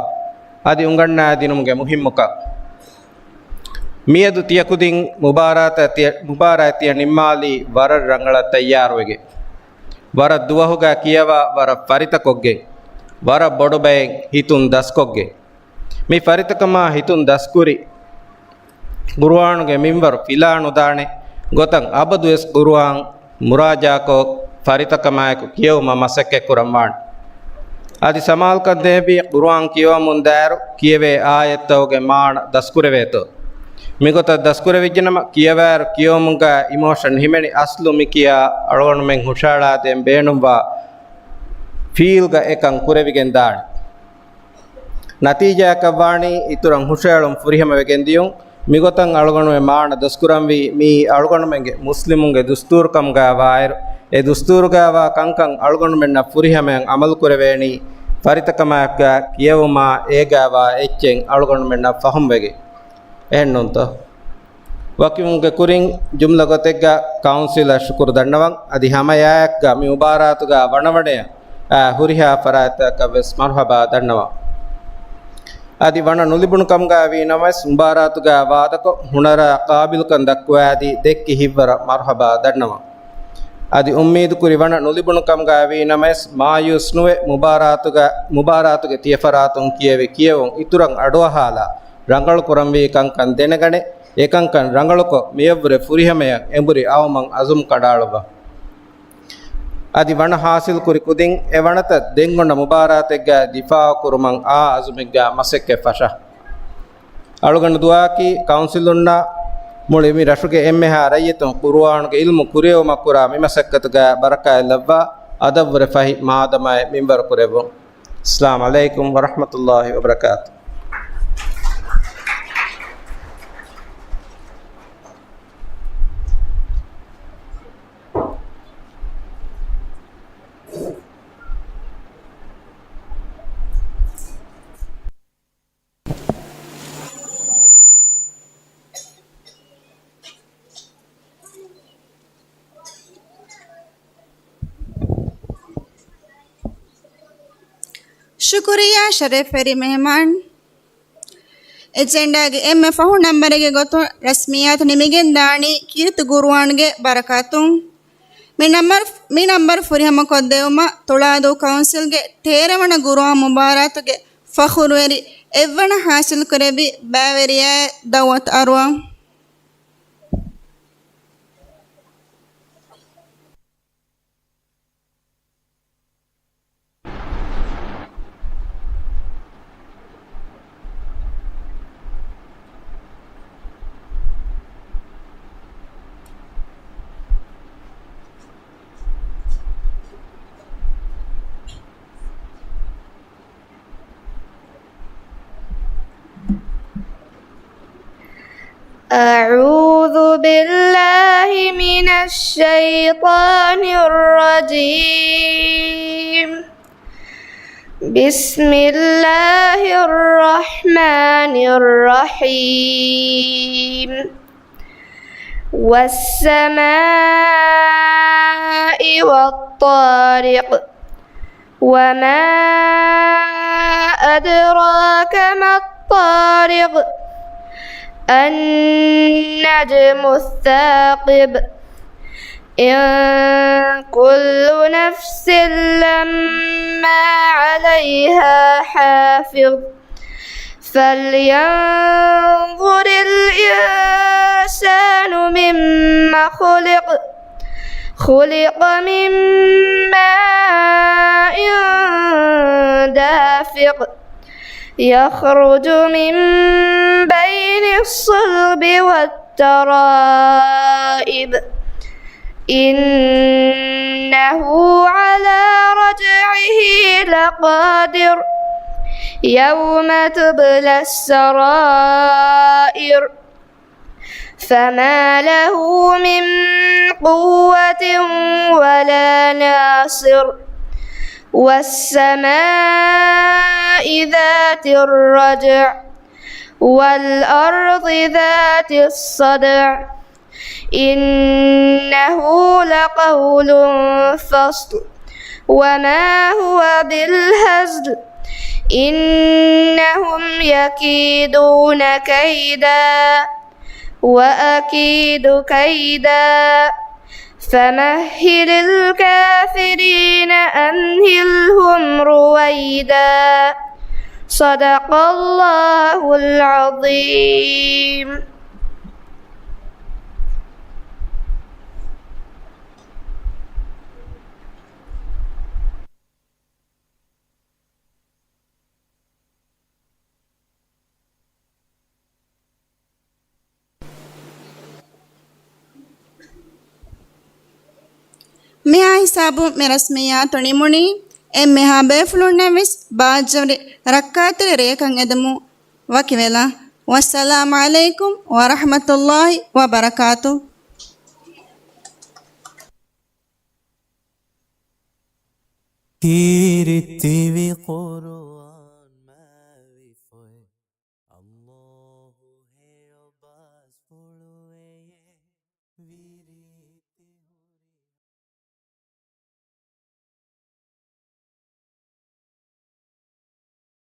ಅದಿ ಉಂಗಣ್ಣಾದಿನುಮ್ಗೆ ಮುಹಿಮ್ಮುಕ ಮಿಯದು ತಿಯಕುದಿಂ ಮುಬಾರಾತಿಯ ನಿಮ್ಮಾಲಿ ವರ ರಂಗಳ ತಯ್ಯಾರುವೆಗೆ ವರ ದುವಹುಗ ಕಿಯವ ವರ ಫರಿತ ಕೊಗ್ಗೆ ವರ ಬೊಡುಬೈ ಹಿತುನ್ ದಸ್ಕೊಗ್ಗೆ ಮಿ ಫರಿತಕಮ ಹಿತುನ್ ದಸ್ಕುರಿ ಕುರ್ಆನ್ಗೆ ಮಿಂಬರು ಫಿಲಾಣು ದಾಣೆ ಗೊತ್ತಂ ಅಬದು ಎಸ್ ಕುರ್ಆನ್ ಮುರಾಜಾಕೋ ಫರಿತಕಮಾಯಕು ಕಿಯವುಮ ಮಸಕ್ಕೆ ಕುರಮ್ಮಾಣ್ ಅದಿ ಸಮಾಲ್ಕದ್ದೇಬಿ ಕುರ್ಆನ್ ಕಿಯವ ಮುಂದಾರು ಕಿಯವೆ ಆಯತ್ತವಗೆ ಮಾಣ ದಸ್ಕುರೆವೇತು ಮಿಗೊತ ದಸ್ಕುರೆ ವಿಜ್ಜನಮ ಕಿಯವಾರು ಕಿಯೋಮುಂಗ ಇಮೋಷನ್ ಹಿಮೆಣಿ ಅಸ್ಲು ಮಿಕಿಯ ಅಳವಣಮೆಂ ಹುಷಾಳಾದೆಂ ಬೇಣುಂಬ ಫೀಲ್ಗ ಏಕಂ ಕುರೆವಿಗೆನ್ ದಾಣ್ ನತೀಜಾಕ ವಾಣಿ ಇತುರಂ ಹುಷಾಳುಂ ಫುರಿಹಮವೆಗೆಂದಿಯುಂ ಮಿಗೊತಂ ಅಳಗಣುವೆ ಮಾಣ ದಸ್ಕುರಂವಿ ಮೀ ಅಳಗಣುಮೆಂಗೆ ಮುಸ್ಲಿಮುಂಗೆ ದುಸ್ತೂರ್ಕಂಗಾ ವಾಯರು ಎ ದುಸ್ತೂರ್ಗಾವಾ ಕಂಕಂ ಅಳಗಣುಮೆನ್ನ ಫುರಿಹಮೆಂ ಅಮಲ್ ಕುರೆವೇಣಿ ಫರಿತಕಮಾಕ ಕಿಯವುಮ ಏಗಾವಾ ಎಚ್ಚೆಂ ಅಳಗಣುಮೆನ್ನ ಫಹಂವೆಗೆ ಎಣ್ಣುಂತ ವಕಿಮುಂಗೆ ಕುರಿಂ ಜುಮ್ಲ ಗೊತೆಗ್ಗ ಕೌನ್ಸಿಲ ಶುಕುರ್ ದಂಡವಂ ಅದಿ ಹಮಯಾಯಕ್ಕ ಮಿ ಮುಬಾರಾತುಗ ವಣವಣೆಯ ಹುರಿಹ ಫರಾತಕ ವೆಸ್ ಮರ್ಹಬಾ ದಂಡವ ಅದಿ ವಣ ನುಲಿಬುಣು ಕಮ್ಗ ವೀನಮಸ್ ಮುಬಾರಾತುಗ ವಾದಕ ಹುಣರ ಕಾಬಿಲ್ಕನ್ ದಕ್ವಾದಿ ದೆಕ್ಕಿ ಹಿವ್ವರ ಮರ್ಹಬಾ ದಂಡವ ಅದಿ ಉಮ್ಮೀದ್ ಕುರಿ ವಣ ನುಲಿಬುಣು ಕಮ್ಗ ವೀನಮಸ್ ಮಾಯುಸ್ನುವೆ ಮುಬಾರಾತುಗೆ ತಿಯಫರಾತುಂ ಕಿಯವೆ ಕಿಯವಂ ಇತುರಂ ಅಡುವ ಹಾಲ ರಂಗಳು ಕುರಂವಿ ಕಂಕನ್ ದೆನಗಣೆ ಏಕಂಕನ್ ರಂಗಳಕೊ ಮೇವ್ರೆ ಫುರಿಹಮೆಯ ಎಂಬುರಿ ಅವಮಂ ಅಜುಮ್ ಕಡಾಳುವ ಅದಿ ವಣ ಹಾಸಿಲ್ ಕುರಿ ಕುದಿಂ ಎ ವಣತ ದೆಂಗೊಂಡ ಮುಬಾರಾತೆಗ್ಗ ದಿಫಾ ಕುರುಮಂ ಆ ಅಜುಮಿಗ್ಗ ಮಸೆಕ್ಕೆ ಫಶ ಅಳುಗಂಡು ದುವಾಕಿ ಕೌನ್ಸಿಲುನ್ನ ಮುಳಿ ಮಿ ರಶುಗೆ ಎಮ್ಮೆ ಹಾರಯ್ಯತು ಕುರ್ಆನ್ಗೆ ಇಲ್ಮು ಕುರಿಯೋ ಮಕ್ಕುರ ಮಿಮಸಕ್ಕತುಗ ಬರಕಾಯ ಲವ್ವ ಅದವ್ರೆ ಫಹಿ ಮಾದಮಯ ಮಿಂಬರ್ ಕುರೆವು ಅಸ್ಸಲಾಮು ಅಲೈಕುಂ ವರಹಮತುಲ್ಲಾಹಿ ವಬರಕಾತು शुक्रिया शरीफ फेरी मेहमान। ಎಜೆಂಡಾಗೆ ಎಮ್ಮೆ ಫಹು ನಂಬರಿಗೆ ಗೊತ್ತು ರಸ್ಮಿಯಾತ್ ನಿಮಗೆ ದಾಣಿ ಕೀರ್ತಿ ಗುರುವಾನ್ಗೆ ಬರಕಾತು ಮಿ ನಂಬರ್ ಫುರಿಹಮ ಕೊದ್ದೇವಮ ತುಳಾದು ಕೌನ್ಸಿಲ್ಗೆ ತೇರವಣ ಗುರುವ ಮುಬಾರಾತುಗೆ ಫಹುರುವೆರಿ ಎವ್ವಣ ಹಾಸಿಲ್ ಕುರೆಬಿ ಬ್ಯಾವೆರಿಯ ದವತ್ ಅರುವ أعوذ بالله من الشيطان الرجيم بسم الله الرحمن الرحيم والسماء والطارق وما أدراك ما الطارق النجم الثاقب إن كل نفس لما عليها حافظ فلينظر الإنسان مما خلق من ماء دافق يخرج من بين الصلب والترائب إنه على رجعه لقادر يوم تبلى السرائر فما له من قوة ولا ناصر والسماء ذات الرجع والأرض ذات الصدع إنه لقول فصل وما هو بالهزل إنهم يكيدون كيدا وأكيد كيدا فمهل الكافرين أمهلهم رويدا صدق الله العظيم. මෙහා හිසාබු මෙරස්මියා තොනිමුණි එම්ಮೆහා බේෆුලුන්නවිස් ಬಾಜವ್ರಿ ರಕ್ಕಾತಿರಿ ರೇಕಂ ಎದಮು ವಕಿವೆಲ ವಸ್ಸಲಾಮು ಅಲೈಕುಂ ವರಹಮತುಲ್ಲಾಹಿ ವಬರಕಾತು. ಕೀರ್ತಿವಿ ಕುರು